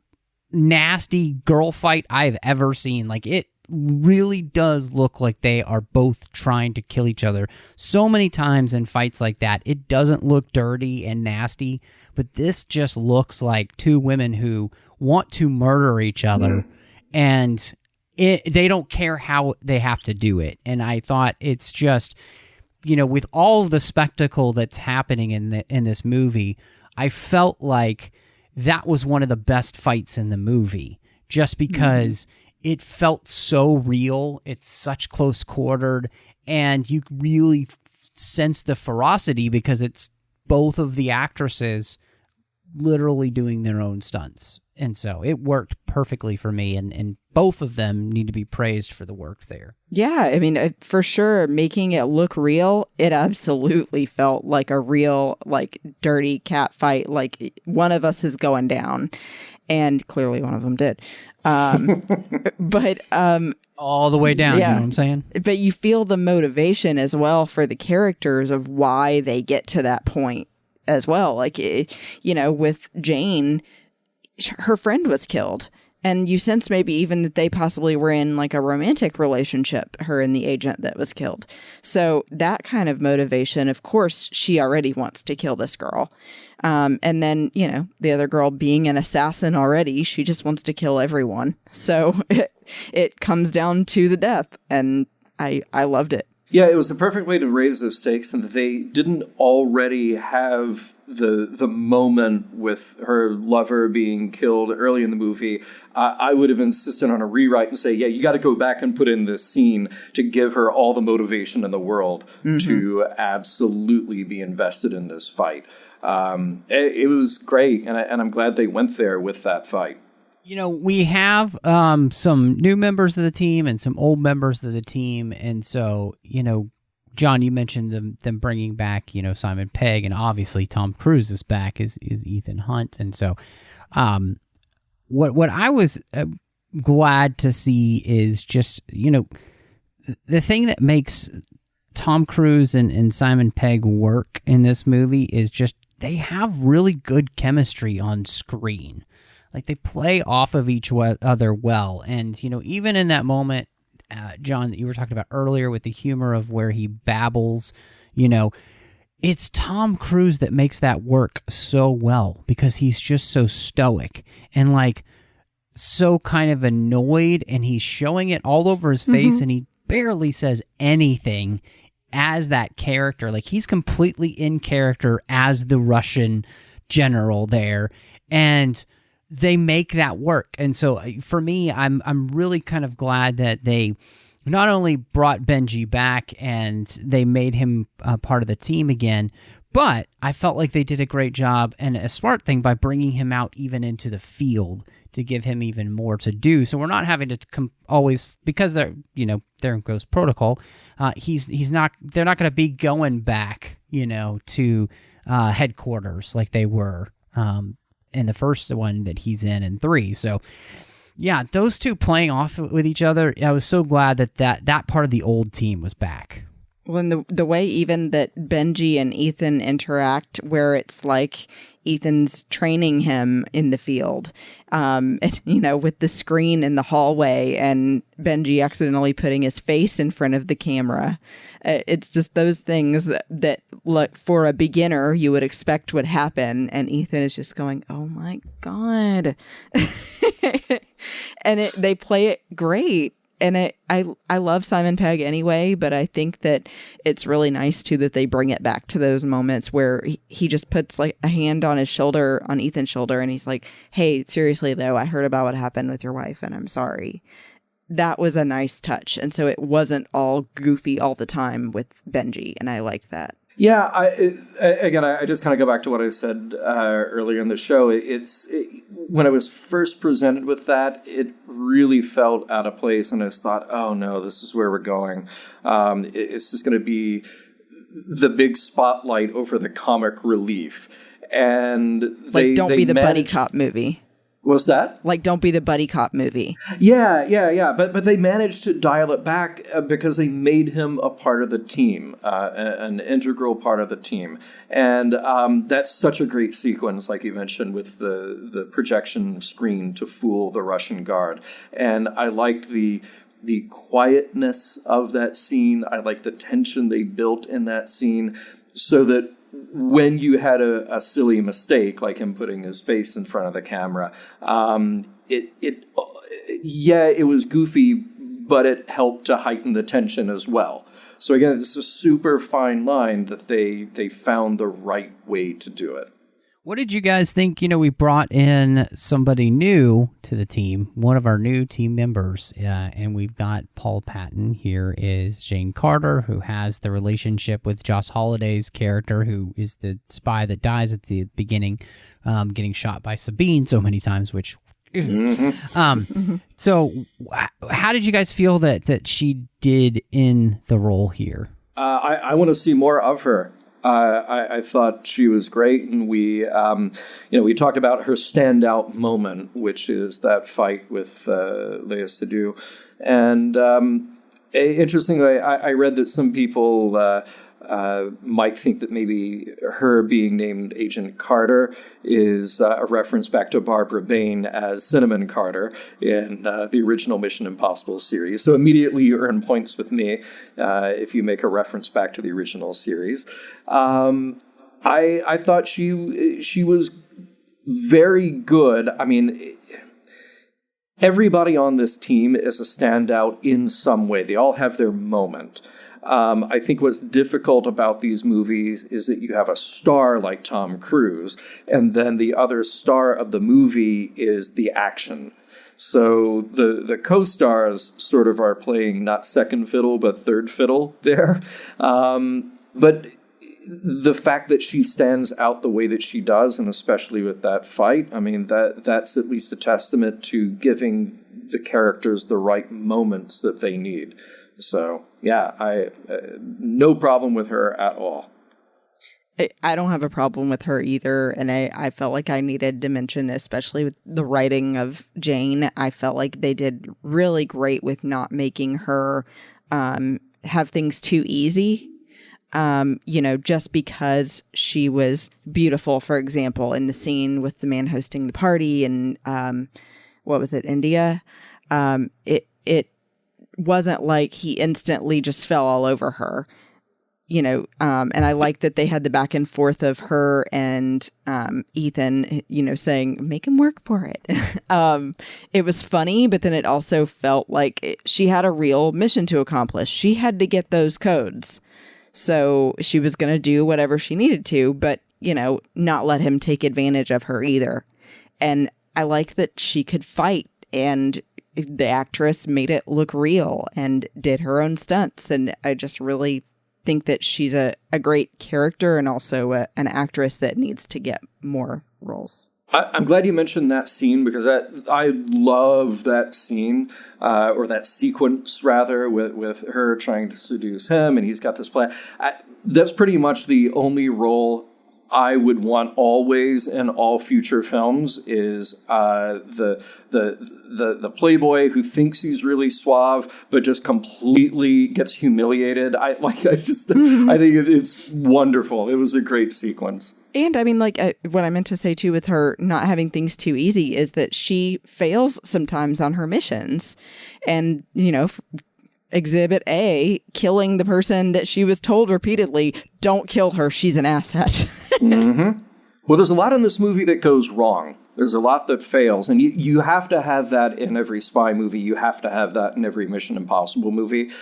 B: nasty girl fight I've ever seen. Like, it really does look like they are both trying to kill each other. So many times in fights like that, it doesn't look dirty and nasty, but this just looks like two women who want to murder each other, and they don't care how they have to do it. And I thought it's just, with all of the spectacle that's happening in this movie, I felt like that was one of the best fights in the movie, just because it felt so real. It's such close quartered, and you really sense the ferocity because it's both of the actresses literally doing their own stunts. And so it worked perfectly for me, and both of them need to be praised for the work there.
D: Yeah, I mean, for sure, making it look real, it absolutely felt like a real, like, dirty cat fight. Like, one of us is going down, and clearly one of them did. But
B: all the way down,
D: yeah.
B: You know what I'm saying?
D: But you feel the motivation as well for the characters of why they get to that point as well. Like, with Jane, her friend was killed. And you sense maybe even that they possibly were in like a romantic relationship, her and the agent that was killed. So that kind of motivation, of course, she already wants to kill this girl. And then, the other girl being an assassin already, she just wants to kill everyone. So it comes down to the death. And I loved it.
E: Yeah, it was the perfect way to raise those stakes, and that they didn't already have the moment with her lover being killed early in the movie. I would have insisted on a rewrite and say, yeah, you got to go back and put in this scene to give her all the motivation in the world to absolutely be invested in this fight. It was great, and I'm glad they went there with that fight.
B: We have some new members of the team and some old members of the team. And so, John, you mentioned them bringing back, Simon Pegg, and obviously Tom Cruise is back is Ethan Hunt. And so what I was glad to see is just, the thing that makes Tom Cruise and Simon Pegg work in this movie is just they have really good chemistry on screen. Like, they play off of each other well. And, even in that moment, John, that you were talking about earlier with the humor of where he babbles, it's Tom Cruise that makes that work so well because he's just so stoic and, like, so kind of annoyed, and he's showing it all over his face, and he barely says anything as that character. Like, he's completely in character as the Russian general there, and they make that work. And so for me, I'm really kind of glad that they not only brought Benji back and they made him part of the team again, but I felt like they did a great job and a smart thing by bringing him out even into the field to give him even more to do. So we're not having to always, because they're in Ghost Protocol, they're not going to be going back, to headquarters like they were in the first one that he's in 3. So yeah, those two playing off with each other, I was so glad that part of the old team was back.
D: When the way even that Benji and Ethan interact, where it's like Ethan's training him in the field, with the screen in the hallway and Benji accidentally putting his face in front of the camera. It's just those things that look, for a beginner, you would expect would happen. And Ethan is just going, oh my God. And they play it great. And I love Simon Pegg anyway, but I think that it's really nice too that they bring it back to those moments where he just puts like a hand on Ethan's shoulder, and he's like, hey, seriously though, I heard about what happened with your wife and I'm sorry. That was a nice touch. And so it wasn't all goofy all the time with Benji, and I like that.
E: Yeah, I just kind of go back to what I said earlier in the show. When I was first presented with that, it really felt out of place, and I just thought, oh no, this is where we're going. It's just going to be the big spotlight over the comic relief, and
D: don't be the buddy cop movie.
E: What's that?
D: Like, don't be the buddy cop movie.
E: Yeah. But they managed to dial it back because they made him a part of the team, an integral part of the team. And that's such a great sequence, like you mentioned, with the projection screen to fool the Russian guard. And I like the quietness of that scene. I like the tension they built in that scene so that when you had a silly mistake, like him putting his face in front of the camera, it was goofy, but it helped to heighten the tension as well. So again, it's a super fine line that they found the right way to do it.
B: What did you guys think? We brought in somebody new to the team, one of our new team members, and we've got Paula Patton. Here is Jane Carter, who has the relationship with Joss Holliday's character, who is the spy that dies at the beginning, getting shot by Sabine so many times, which... So how did you guys feel that she did in the role here?
E: I want to see more of her. I thought she was great, and we talked about her standout moment, which is that fight with Léa Seydoux. And interestingly, I read that some people might think that maybe her being named Agent Carter is a reference back to Barbara Bain as Cinnamon Carter in the original Mission Impossible series. So immediately you earn points with me if you make a reference back to the original series. I thought she was very good. I mean, everybody on this team is a standout in some way. They all have their moment. I think what's difficult about these movies is that you have a star like Tom Cruise, and then the other star of the movie is the action. So the co-stars sort of are playing not second fiddle, but third fiddle there. But the fact that she stands out the way that she does, and especially with that fight, I mean, that's at least a testament to giving the characters the right moments that they need. So, yeah, no problem with her at all.
D: I don't have a problem with her either. And I felt like I needed to mention, especially with the writing of Jane, I felt like they did really great with not making her have things too easy. Just because she was beautiful, for example, in the scene with the man hosting the party in, what was it, India? It wasn't like he instantly just fell all over her. And I like that they had the back and forth of her and Ethan, saying, make him work for it. It was funny, but then it also felt like she had a real mission to accomplish. She had to get those codes. So she was going to do whatever she needed to, but, not let him take advantage of her either. And I like that she could fight, and the actress made it look real and did her own stunts. And I just really think that she's a great character and also an actress that needs to get more roles.
E: I'm glad you mentioned that scene, because I love that scene, or that sequence rather, with her trying to seduce him, and he's got this plan. That's pretty much the only role I would want always in all future films, is the playboy who thinks he's really suave but just completely gets humiliated. I think it's wonderful. It was a great sequence.
D: And I mean, what I meant to say too with her not having things too easy is that she fails sometimes on her missions, and Exhibit A, killing the person that she was told repeatedly, don't kill her, she's an asset.
E: Mm-hmm. Well, there's a lot in this movie that goes wrong. There's a lot that fails, and you have to have that in every spy movie. You have to have that in every Mission Impossible movie,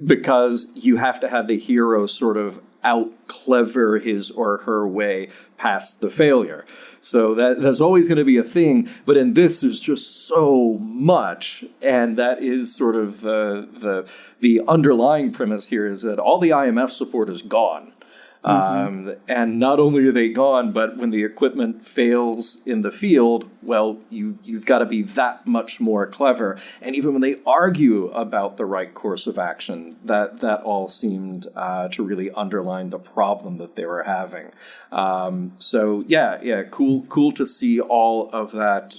E: because you have to have the hero sort of out-clever his or her way past the failure. So that's always going to be a thing, but in this there's just so much, and that is sort of the underlying premise here, is that all the IMF support is gone. Mm-hmm. And not only are they gone, but when the equipment fails in the field, well, you've got to be that much more clever. And even when they argue about the right course of action, that all seemed to really underline the problem that they were having. So cool to see all of that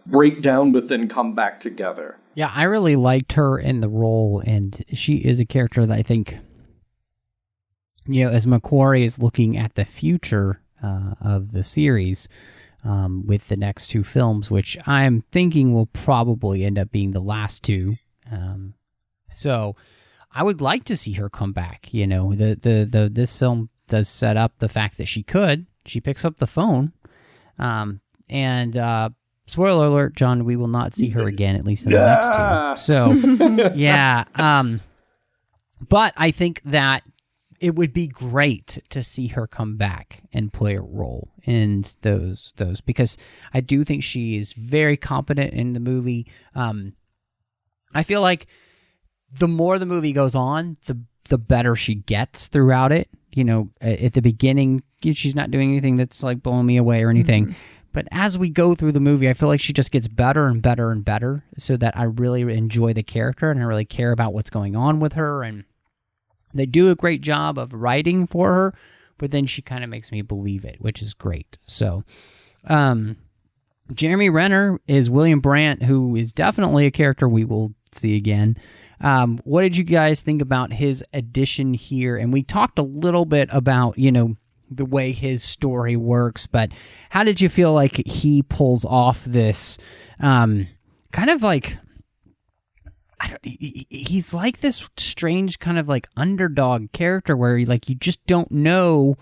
E: break down, but then come back together.
B: Yeah, I really liked her in the role, and she is a character that I think, as McQuarrie is looking at the future of the series with the next two films, which I'm thinking will probably end up being the last two. So I would like to see her come back. This film does set up the fact that she picks up the phone, and spoiler alert, John, we will not see her again, at least in the next two. So, yeah. But I think that it would be great to see her come back and play a role in those, because I do think she is very competent in the movie. I feel like the more the movie goes on, the better she gets throughout it. At the beginning, she's not doing anything that's like blowing me away or anything. Mm-hmm. But as we go through the movie, I feel like she just gets better and better and better, so that I really enjoy the character and I really care about what's going on with her. And they do a great job of writing for her, but then she kind of makes me believe it, which is great. So, Jeremy Renner is William Brandt, who is definitely a character we will see again. What did you guys think about his addition here? And we talked a little bit about, the way his story works, but how did you feel like he pulls off this kind of like, he's like this strange kind of like underdog character where you just don't know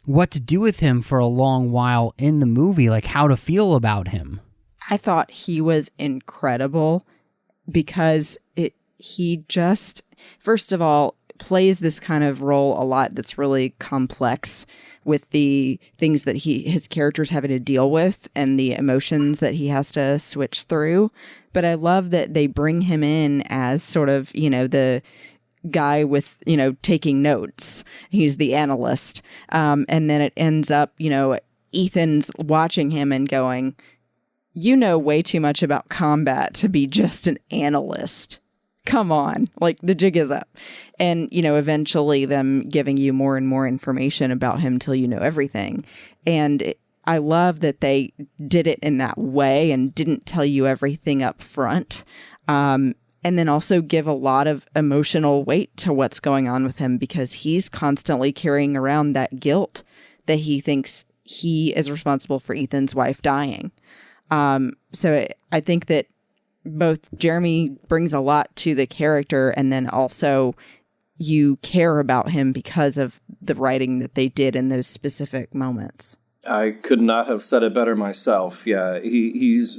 B: what to do with him for a long while in the movie, like how to feel about him.
D: I thought he was incredible because he just, first of all, plays this kind of role a lot that's really complex with the things that his character's having to deal with and the emotions that he has to switch through. But I love that they bring him in as sort of, the guy with, taking notes. He's the analyst. And then it ends up, Ethan's watching him and going, way too much about combat to be just an analyst. come on, like the jig is up. And, eventually them giving you more and more information about him till you know everything. And I love that they did it in that way and didn't tell you everything up front. And then also give a lot of emotional weight to what's going on with him, because he's constantly carrying around that guilt that he thinks he is responsible for Ethan's wife dying. So I think that both Jeremy brings a lot to the character, and then also you care about him because of the writing that they did in those specific moments.
E: I could not have said it better myself. Yeah, he's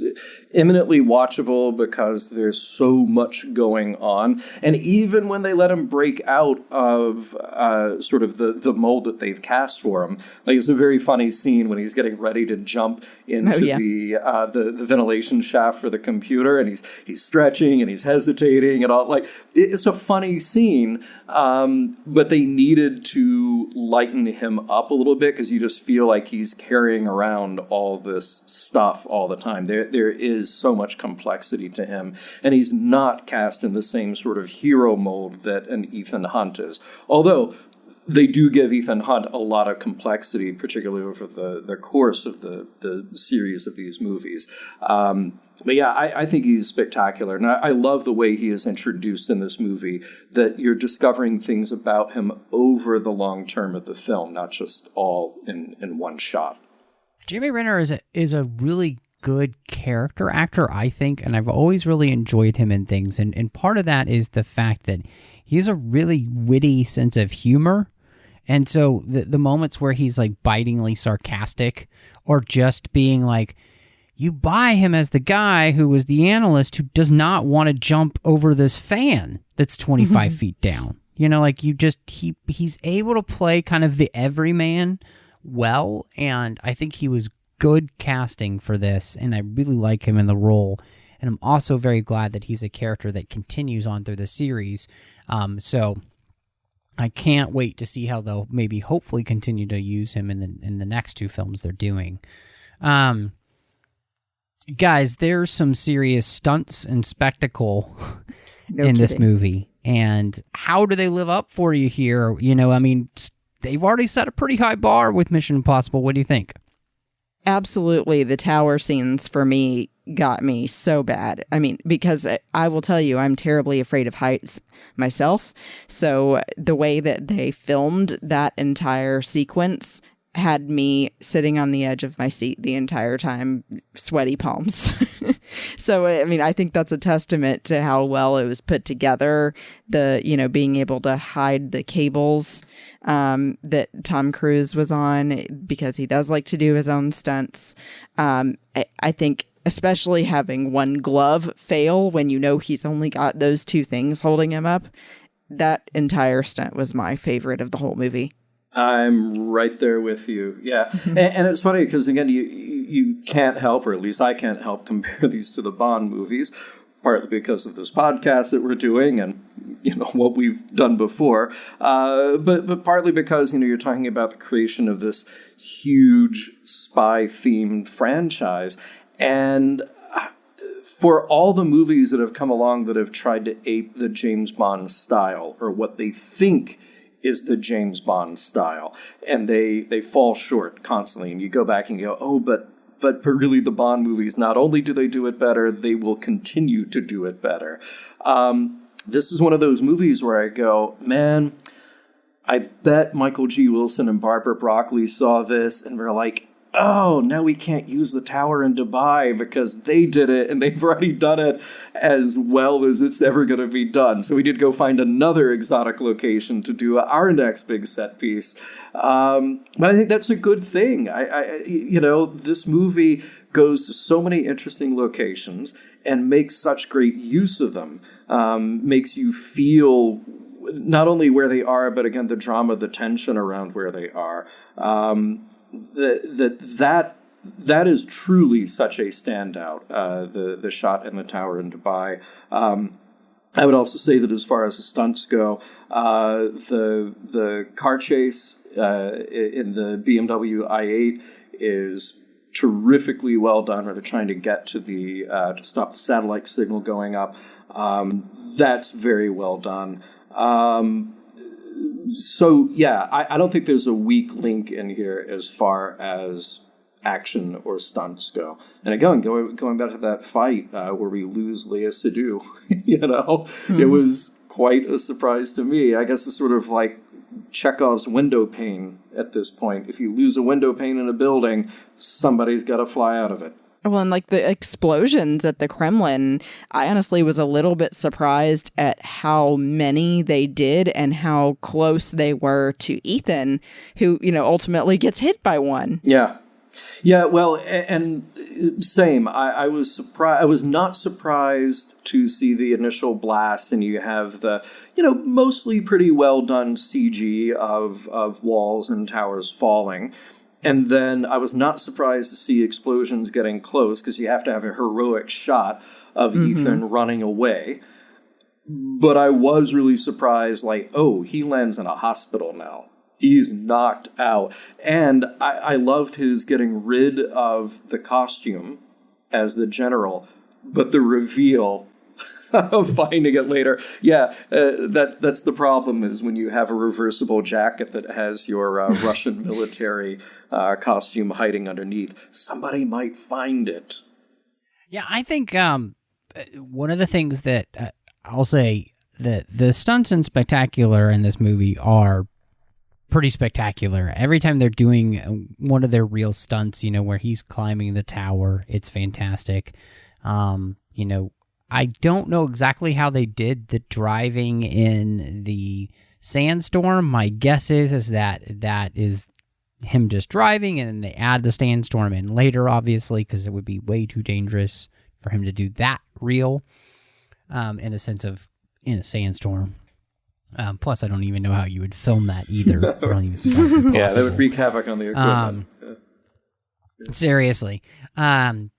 E: eminently watchable because there's so much going on. And even when they let him break out of sort of the mold that they've cast for him, like it's a very funny scene when he's getting ready to jump into the ventilation shaft for the computer, and he's stretching and he's hesitating and all. Like, it's a funny scene, but they needed to lighten him up a little bit because you just feel like he's carrying around all this stuff all the time. There is so much complexity to him, and he's not cast in the same sort of hero mold that an Ethan Hunt is. Although they do give Ethan Hunt a lot of complexity, particularly over the course of the series of these movies. But yeah, I think he's spectacular. And I love the way he is introduced in this movie, that you're discovering things about him over the long term of the film, not just all in one shot.
B: Jeremy Renner is a really good character actor, I think, and I've always really enjoyed him in things. And part of that is the fact that he has a really witty sense of humor. And so the moments where he's like bitingly sarcastic, or just being like, you buy him as the guy who was the analyst who does not want to jump over this fan that's 25 feet down. Like he's able to play kind of the everyman well. And I think he was good casting for this. And I really like him in the role. And I'm also very glad that he's a character that continues on through the series. So I can't wait to see how they'll maybe hopefully continue to use him in the next two films they're doing. Guys, there's some serious stunts and spectacle in this movie. And how do they live up for you here? They've already set a pretty high bar with Mission Impossible. What do you think?
D: Absolutely. The tower scenes for me got me so bad. Because I will tell you, I'm terribly afraid of heights myself. So the way that they filmed that entire sequence had me sitting on the edge of my seat the entire time, sweaty palms. So, I think that's a testament to how well it was put together. Being able to hide the cables that Tom Cruise was on, because he does like to do his own stunts. I think especially having one glove fail when he's only got those two things holding him up, that entire stunt was my favorite of the whole movie.
E: I'm right there with you. Yeah. And it's funny because, again, you can't help, or at least I can't help, compare these to the Bond movies, partly because of this podcast that we're doing and, what we've done before. But partly because, you're talking about the creation of this huge spy-themed franchise. And for all the movies that have come along that have tried to ape the James Bond style, or what they think is the James Bond style, and they fall short constantly, and you go back and you go, oh, but really the Bond movies, not only do they do it better, they will continue to do it better. This is one of those movies where I go, man, I bet Michael G. Wilson and Barbara Broccoli saw this and were like, oh, now we can't use the tower in Dubai because they did it and they've already done it as well as it's ever going to be done. So we did go find another exotic location to do our next big set piece. But I think that's a good thing. This movie goes to so many interesting locations and makes such great use of them. Makes you feel not only where they are, but again, the drama, the tension around where they are. That is truly such a standout, the shot in the tower in Dubai. I would also say that as far as the stunts go, the car chase in the BMW i8 is terrifically well done, where they're trying to get to to stop the satellite signal going up. That's very well done. So, yeah, I don't think there's a weak link in here as far as action or stunts go. And again, going back to that fight where we lose Léa Seydoux, it was quite a surprise to me. I guess it's sort of like Chekhov's window pane at this point. If you lose a window pane in a building, somebody's got to fly out of it.
D: Well, and like the explosions at the Kremlin, I honestly was a little bit surprised at how many they did and how close they were to Ethan, who, ultimately gets hit by one.
E: Yeah. Yeah, well, and same. I was surprised. I was not surprised to see the initial blast, and you have the, mostly pretty well done CG of walls and towers falling. And then I was not surprised to see explosions getting close, because you have to have a heroic shot of Ethan running away. But I was really surprised, he lands in a hospital now. He's knocked out. And I loved his getting rid of the costume as the general, but the reveal of finding it later. Yeah, that's the problem, is when you have a reversible jacket that has your Russian military costume hiding underneath. Somebody might find it.
B: Yeah, I think one of the things that I'll say that the stunts and spectacular in this movie are pretty spectacular. Every time they're doing one of their real stunts, where he's climbing the tower, it's fantastic. I don't know exactly how they did the driving in the sandstorm. My guess is that is him just driving, and then they add the sandstorm in later, obviously, because it would be way too dangerous for him to do that real, in the sense of in a sandstorm. Plus, I don't even know how you would film that either. I don't even think that would be
E: yeah, that would wreak havoc on the equipment.
B: Seriously. And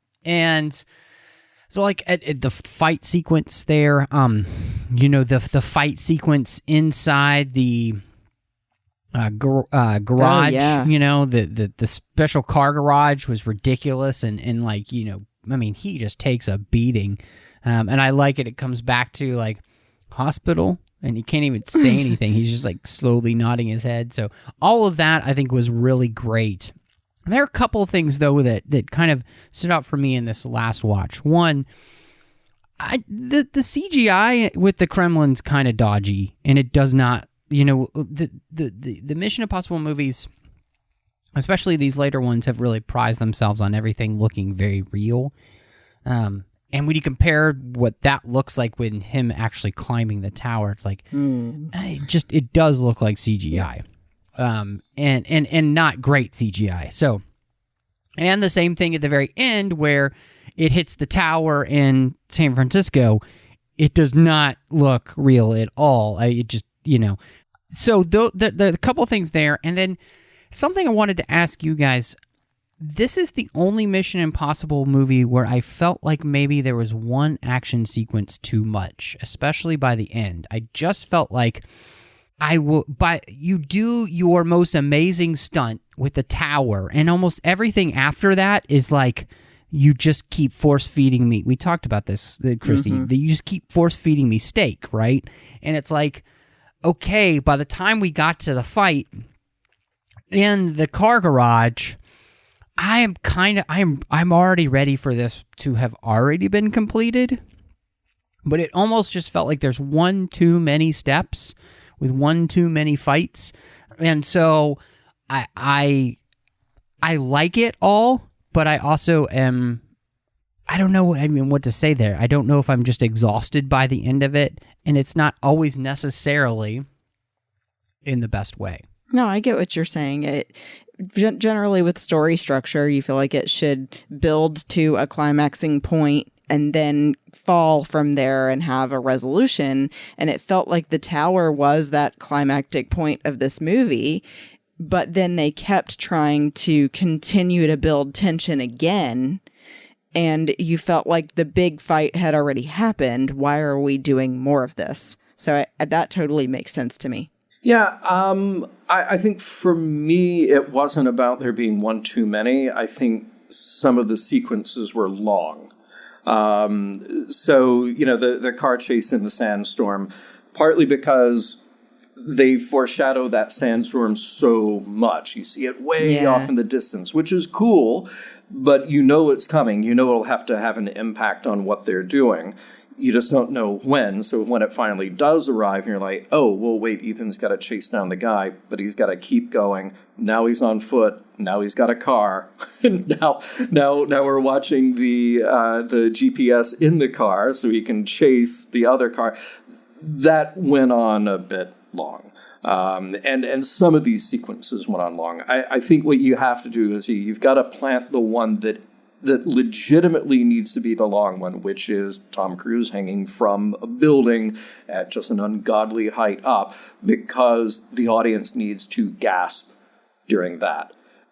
B: so, at the fight sequence there, the fight sequence inside the garage, the special car garage was ridiculous, and he just takes a beating. And I like it. It comes back to, hospital, and he can't even say anything. He's just, slowly nodding his head. So all of that, I think, was really great. There are a couple of things, though, that kind of stood out for me in this last watch. One, the CGI with the Kremlin's kind of dodgy, and it does not, the Mission Impossible movies, especially these later ones, have really prized themselves on everything looking very real. And when you compare what that looks like with him actually climbing the tower, it's it does look like CGI. And not great CGI. So, and the same thing at the very end where it hits the tower in San Francisco, it does not look real at all. It just, So the a couple things there, and then something I wanted to ask you guys. This is the only Mission Impossible movie where I felt like maybe there was one action sequence too much, especially by the end. I just felt like you do your most amazing stunt with the tower, and almost everything after that is you just keep force feeding me. We talked about this, Christy. You just keep force feeding me steak, right? And it's okay, by the time we got to the fight in the car garage, I'm already ready for this to have already been completed, but it almost just felt like there's one too many steps with one too many fights, and so I like it all, but I also am. I don't know. What to say there. I don't know if I'm just exhausted by the end of it, and it's not always necessarily in the best way.
D: No, I get what you're saying. Generally, with story structure, you feel like it should build to a climaxing point and then fall from there and have a resolution. And it felt like the tower was that climactic point of this movie, but then they kept trying to continue to build tension again. And you felt like the big fight had already happened. Why are we doing more of this? So that totally makes sense to me.
E: Yeah, I think for me, it wasn't about there being one too many. I think some of the sequences were long. So, the car chase in the sandstorm, partly because they foreshadow that sandstorm so much. You see it way off in the distance, which is cool, but it's coming. It'll have to have an impact on what they're doing. You just don't know when. So when it finally does arrive, you're like, oh, well, wait, Ethan's got to chase down the guy, but he's got to keep going. Now he's on foot. Now he's got a car. And now we're watching the GPS in the car so he can chase the other car. That went on a bit long. And some of these sequences went on long. I think what you have to do is you've got to plant the one that legitimately needs to be the long one, which is Tom Cruise hanging from a building at just an ungodly height up, because the audience needs to gasp during that.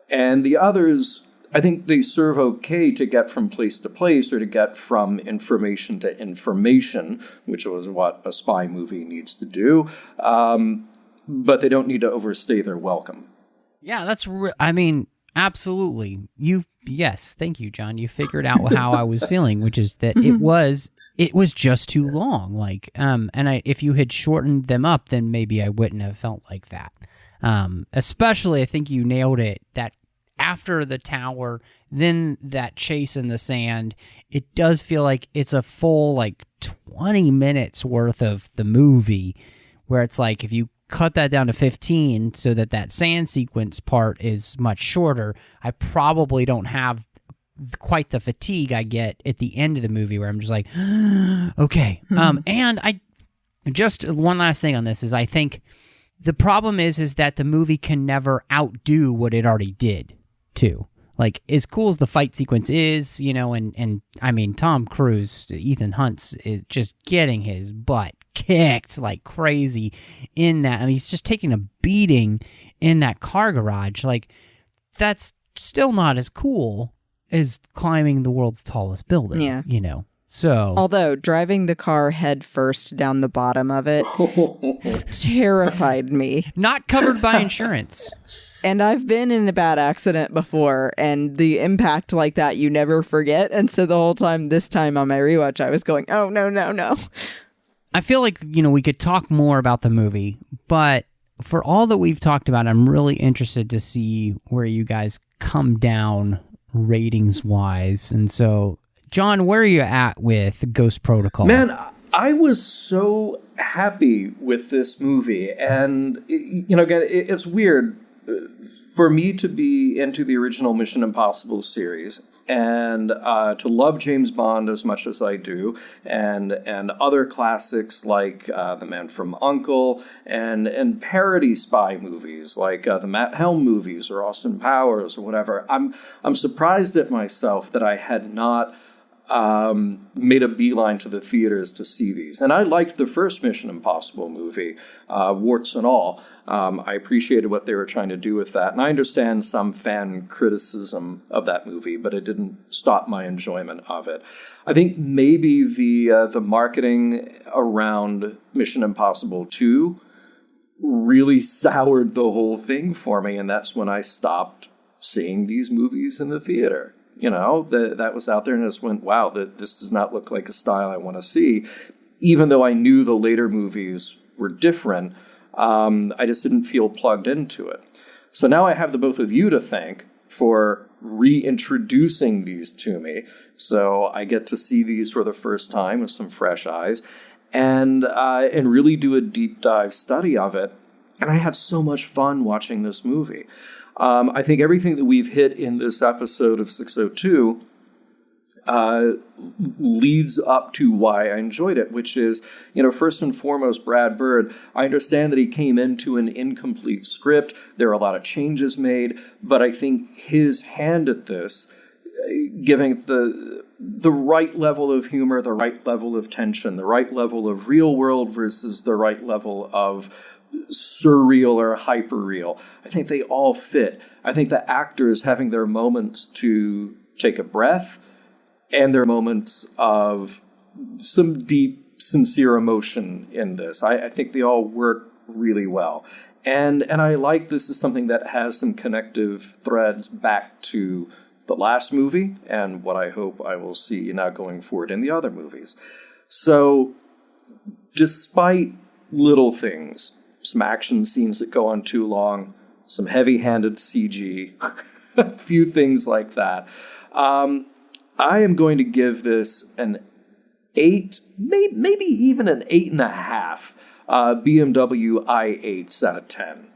E: And the others, I think they serve okay to get from place to place, or to get from information to information, which is what a spy movie needs to do. But they don't need to overstay their welcome.
B: Yeah, that's absolutely. Yes, thank you, John. You figured out how I was feeling, which is that it was just too long. Like, if you had shortened them up, then maybe I wouldn't have felt like that. Especially, I think you nailed it, that after the tower, then that chase in the sand, it does feel like it's a full 20 minutes worth of the movie, where it's like, if you cut that down to 15 so that sand sequence part is much shorter, I probably don't have quite the fatigue I get at the end of the movie, where I'm just like, okay. And I just, one last thing on this is, I think the problem is that the movie can never outdo what it already did too. Like, as cool as the fight sequence is, and Tom Cruise, Ethan Hunt's is just getting his butt kicked like crazy in that. He's just taking a beating in that car garage. Like, that's still not as cool as climbing the world's tallest building.
D: Yeah.
B: So,
D: although driving the car head first down the bottom of it terrified me.
B: Not covered by insurance.
D: And I've been in a bad accident before, and the impact like that you never forget. And so the whole time, this time on my rewatch, I was going, oh, no.
B: I feel like, we could talk more about the movie, but for all that we've talked about, I'm really interested to see where you guys come down ratings-wise. And so, John, where are you at with Ghost Protocol?
E: Man, I was so happy with this movie. And, again, it's weird for me to be into the original Mission Impossible series and to love James Bond as much as I do, and other classics like The Man from U.N.C.L.E. and parody spy movies like the Matt Helm movies or Austin Powers or whatever. I'm surprised at myself that I had not made a beeline to the theaters to see these. And I liked the first Mission Impossible movie, warts and all. I appreciated what they were trying to do with that. And I understand some fan criticism of that movie, but it didn't stop my enjoyment of it. I think maybe the marketing around Mission Impossible 2 really soured the whole thing for me, and that's when I stopped seeing these movies in the theater. That was out there, and I just went, wow, this does not look like a style I want to see. Even though I knew the later movies were different, I just didn't feel plugged into it. So now I have the both of you to thank for reintroducing these to me. So I get to see these for the first time with some fresh eyes, and really do a deep dive study of it. And I had so much fun watching this movie. I think everything that we've hit in this episode of 602 leads up to why I enjoyed it, which is, first and foremost, Brad Bird. I understand that he came into an incomplete script. There are a lot of changes made, but I think his hand at this, giving the right level of humor, the right level of tension, the right level of real world versus the right level of surreal or hyperreal. I think they all fit. I think the actors having their moments to take a breath and their moments of some deep, sincere emotion in this. I think they all work really well. And I like this is something that has some connective threads back to the last movie and what I hope I will see now going forward in the other movies. So, despite little things, some action scenes that go on too long, some heavy-handed CG, a few things like that, I am going to give this an 8, maybe even an 8.5 BMW i8s out of 10.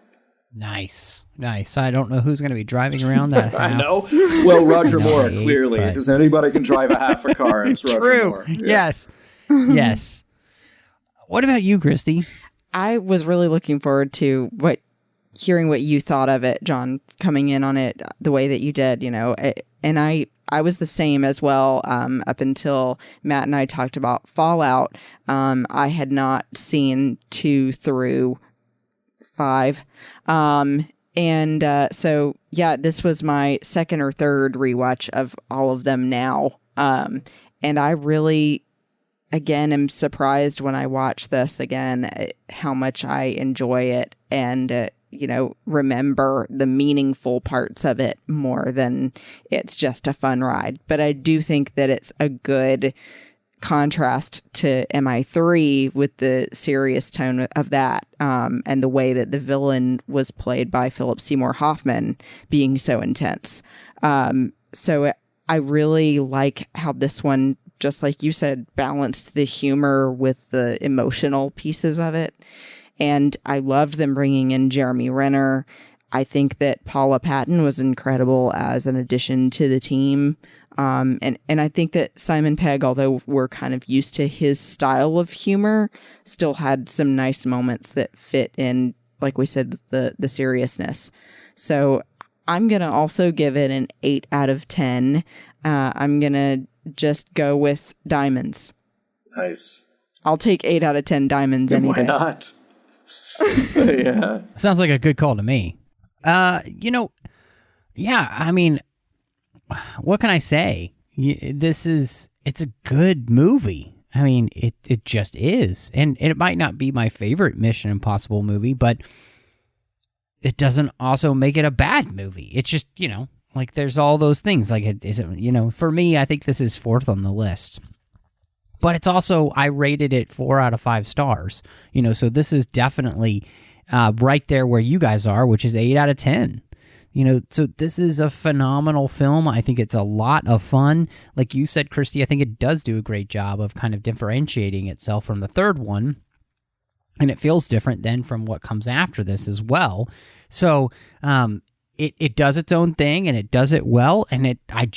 B: Nice. I don't know who's going to be driving around that half.
E: I know. Well, Roger Moore,
B: i8,
E: clearly,
B: but-
E: because anybody can drive a half a car, and it's Roger
B: True.
E: Moore. Yeah.
B: Yes. What about you, Christy?
D: I was really looking forward to hearing what you thought of it, John, coming in on it the way that you did, and I was the same as well up until Matt and I talked about Fallout. I had not seen 2 through 5. So, yeah, this was my second or third rewatch of all of them now. And I really, again, am surprised when I watch this again, how much I enjoy it and, remember the meaningful parts of it more than it's just a fun ride. But I do think that it's a good contrast to MI3 with the serious tone of that, and the way that the villain was played by Philip Seymour Hoffman being so intense. So I really like how this one, just like you said, balanced the humor with the emotional pieces of it. And I loved them bringing in Jeremy Renner. I think that Paula Patton was incredible as an addition to the team. And I think that Simon Pegg, although we're kind of used to his style of humor, still had some nice moments that fit in, like we said, the seriousness. So I'm going to also give it an 8 out of 10. I'm going to just go with diamonds.
E: Nice.
D: I'll take 8 out of 10 diamonds any day.
E: Why not? Yeah.
B: Sounds like a good call to me. Yeah, I mean, what can I say? It's a good movie. I mean, it just is. And it might not be my favorite Mission Impossible movie, but it doesn't also make it a bad movie. It's just, like there's all those things. Like it isn't, for me, I think this is 4th on the list. But it's also, I rated it 4 out of 5 stars. So this is definitely right there where you guys are, which is 8 out of 10. So this is a phenomenal film. I think it's a lot of fun. Like you said, Christy, I think it does do a great job of kind of differentiating itself from the third one. And it feels different then from what comes after this as well. So it does its own thing and it does it well. And I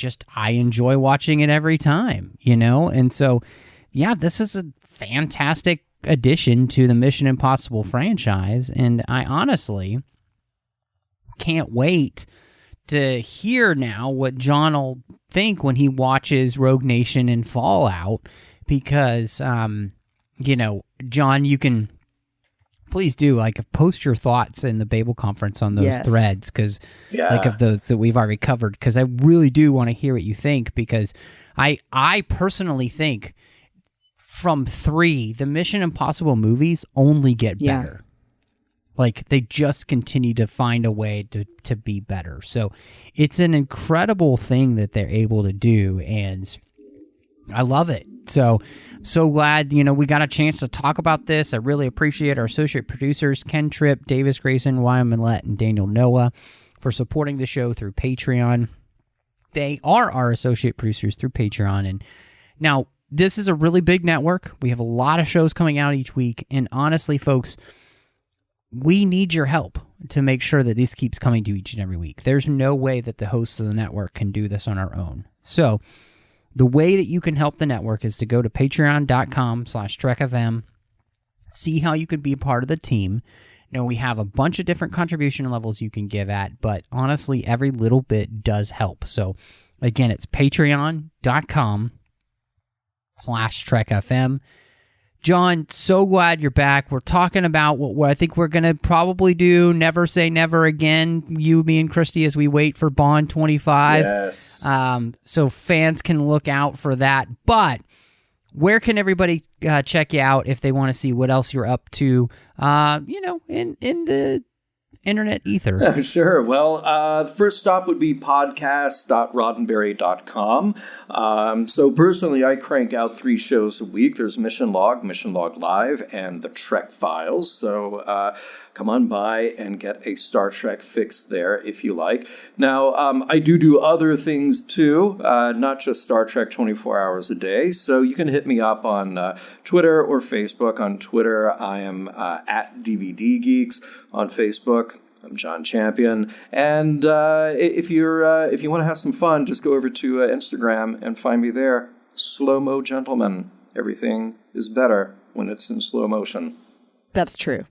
B: enjoy watching it every time, And so, yeah, this is a fantastic addition to the Mission Impossible franchise. And I honestly can't wait to hear now what John will think when he watches Rogue Nation and Fallout, because, John, you can please do post your thoughts in the Babel conference on those threads, because of those that we've already covered, because I really do want to hear what you think, because I personally think from 3, the Mission Impossible movies only get better. Like, they just continue to find a way to be better. So it's an incredible thing that they're able to do, and I love it. So glad, we got a chance to talk about this. I really appreciate our associate producers, Ken Tripp, Davis Grayson, Wyatt Millett, and Daniel Noah, for supporting the show through Patreon. They are our associate producers through Patreon. And now, this is a really big network. We have a lot of shows coming out each week. And honestly, folks, we need your help to make sure that this keeps coming to each and every week. There's no way that the hosts of the network can do this on our own. So the way that you can help the network is to go to patreon.com/TrekFM, see how you can be a part of the team. We have a bunch of different contribution levels you can give at, but honestly, every little bit does help. So again, it's patreon.com/TrekFM. John, so glad you're back. We're talking about what I think we're going to probably do, Never Say Never Again, you, me, and Christy, as we wait for Bond 25.
E: Yes.
B: So fans can look out for that. But where can everybody check you out if they want to see what else you're up to, in internet ether.
E: Sure. Well, the first stop would be podcast.roddenberry.com. So personally, I crank out 3 shows a week. There's Mission Log Live, and the Trek Files. So come on by and get a Star Trek fix there if you like. Now, I do other things too, not just Star Trek 24 hours a day. So you can hit me up on Twitter or Facebook. On Twitter, I am at DVD Geeks. On Facebook, I'm John Champion. And if you want to have some fun, just go over to Instagram and find me there. Slow-mo gentleman. Everything is better when it's in slow motion.
D: That's true.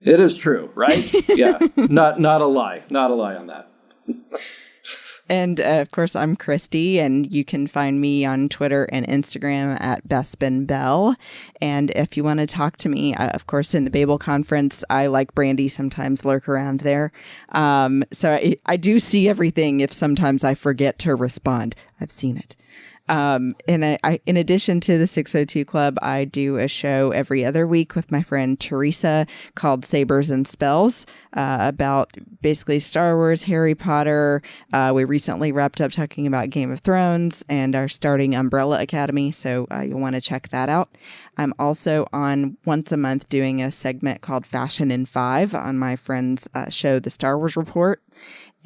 E: It is true, right? Yeah. Not a lie. Not a lie on that.
D: And, of course, I'm Christy, and you can find me on Twitter and Instagram at BespinBell. And if you want to talk to me, of course, in the Babel Conference, I, like Brandy, sometimes lurk around there. So I do see everything if sometimes I forget to respond. I've seen it. And in addition to the 602 Club, I do a show every other week with my friend Teresa called Sabers and Spells, about basically Star Wars, Harry Potter. We recently wrapped up talking about Game of Thrones and are starting Umbrella Academy, so you'll want to check that out. I'm also on once a month doing a segment called Fashion in 5 on my friend's show, The Star Wars Report.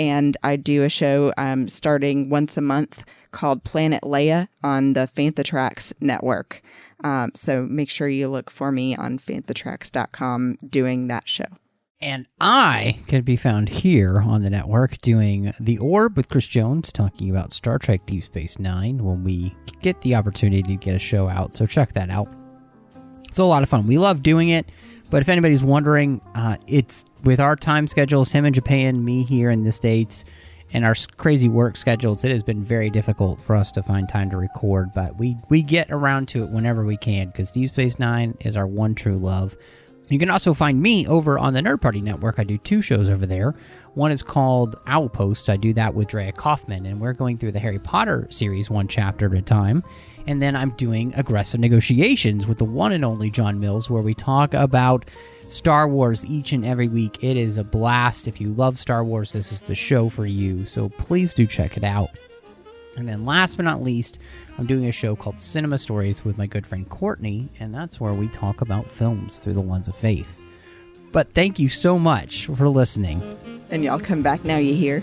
D: And I do a show starting once a month called Planet Leia on the Fanthatrax network. So make sure you look for me on fanthatrax.com doing that show.
B: And I could be found here on the network doing The Orb with Chris Jones, talking about Star Trek Deep Space Nine when we get the opportunity to get a show out. So check that out. It's a lot of fun. We love doing it. But if anybody's wondering, it's with our time schedules, him in Japan, me here in the States, and our crazy work schedules, it has been very difficult for us to find time to record. But we get around to it whenever we can, because Deep Space Nine is our one true love. You can also find me over on the Nerd Party Network. I do 2 shows over there. One is called Owlpost. I do that with Drea Kaufman, and we're going through the Harry Potter series 1 chapter at a time. And then I'm doing Aggressive Negotiations with the one and only John Mills, where we talk about Star Wars each and every week. It is a blast. If you love Star Wars, this is the show for you. So please do check it out. And then last but not least, I'm doing a show called Cinema Stories with my good friend Courtney, and that's where we talk about films through the lens of faith. But thank you so much for listening.
D: And y'all come back now, you hear?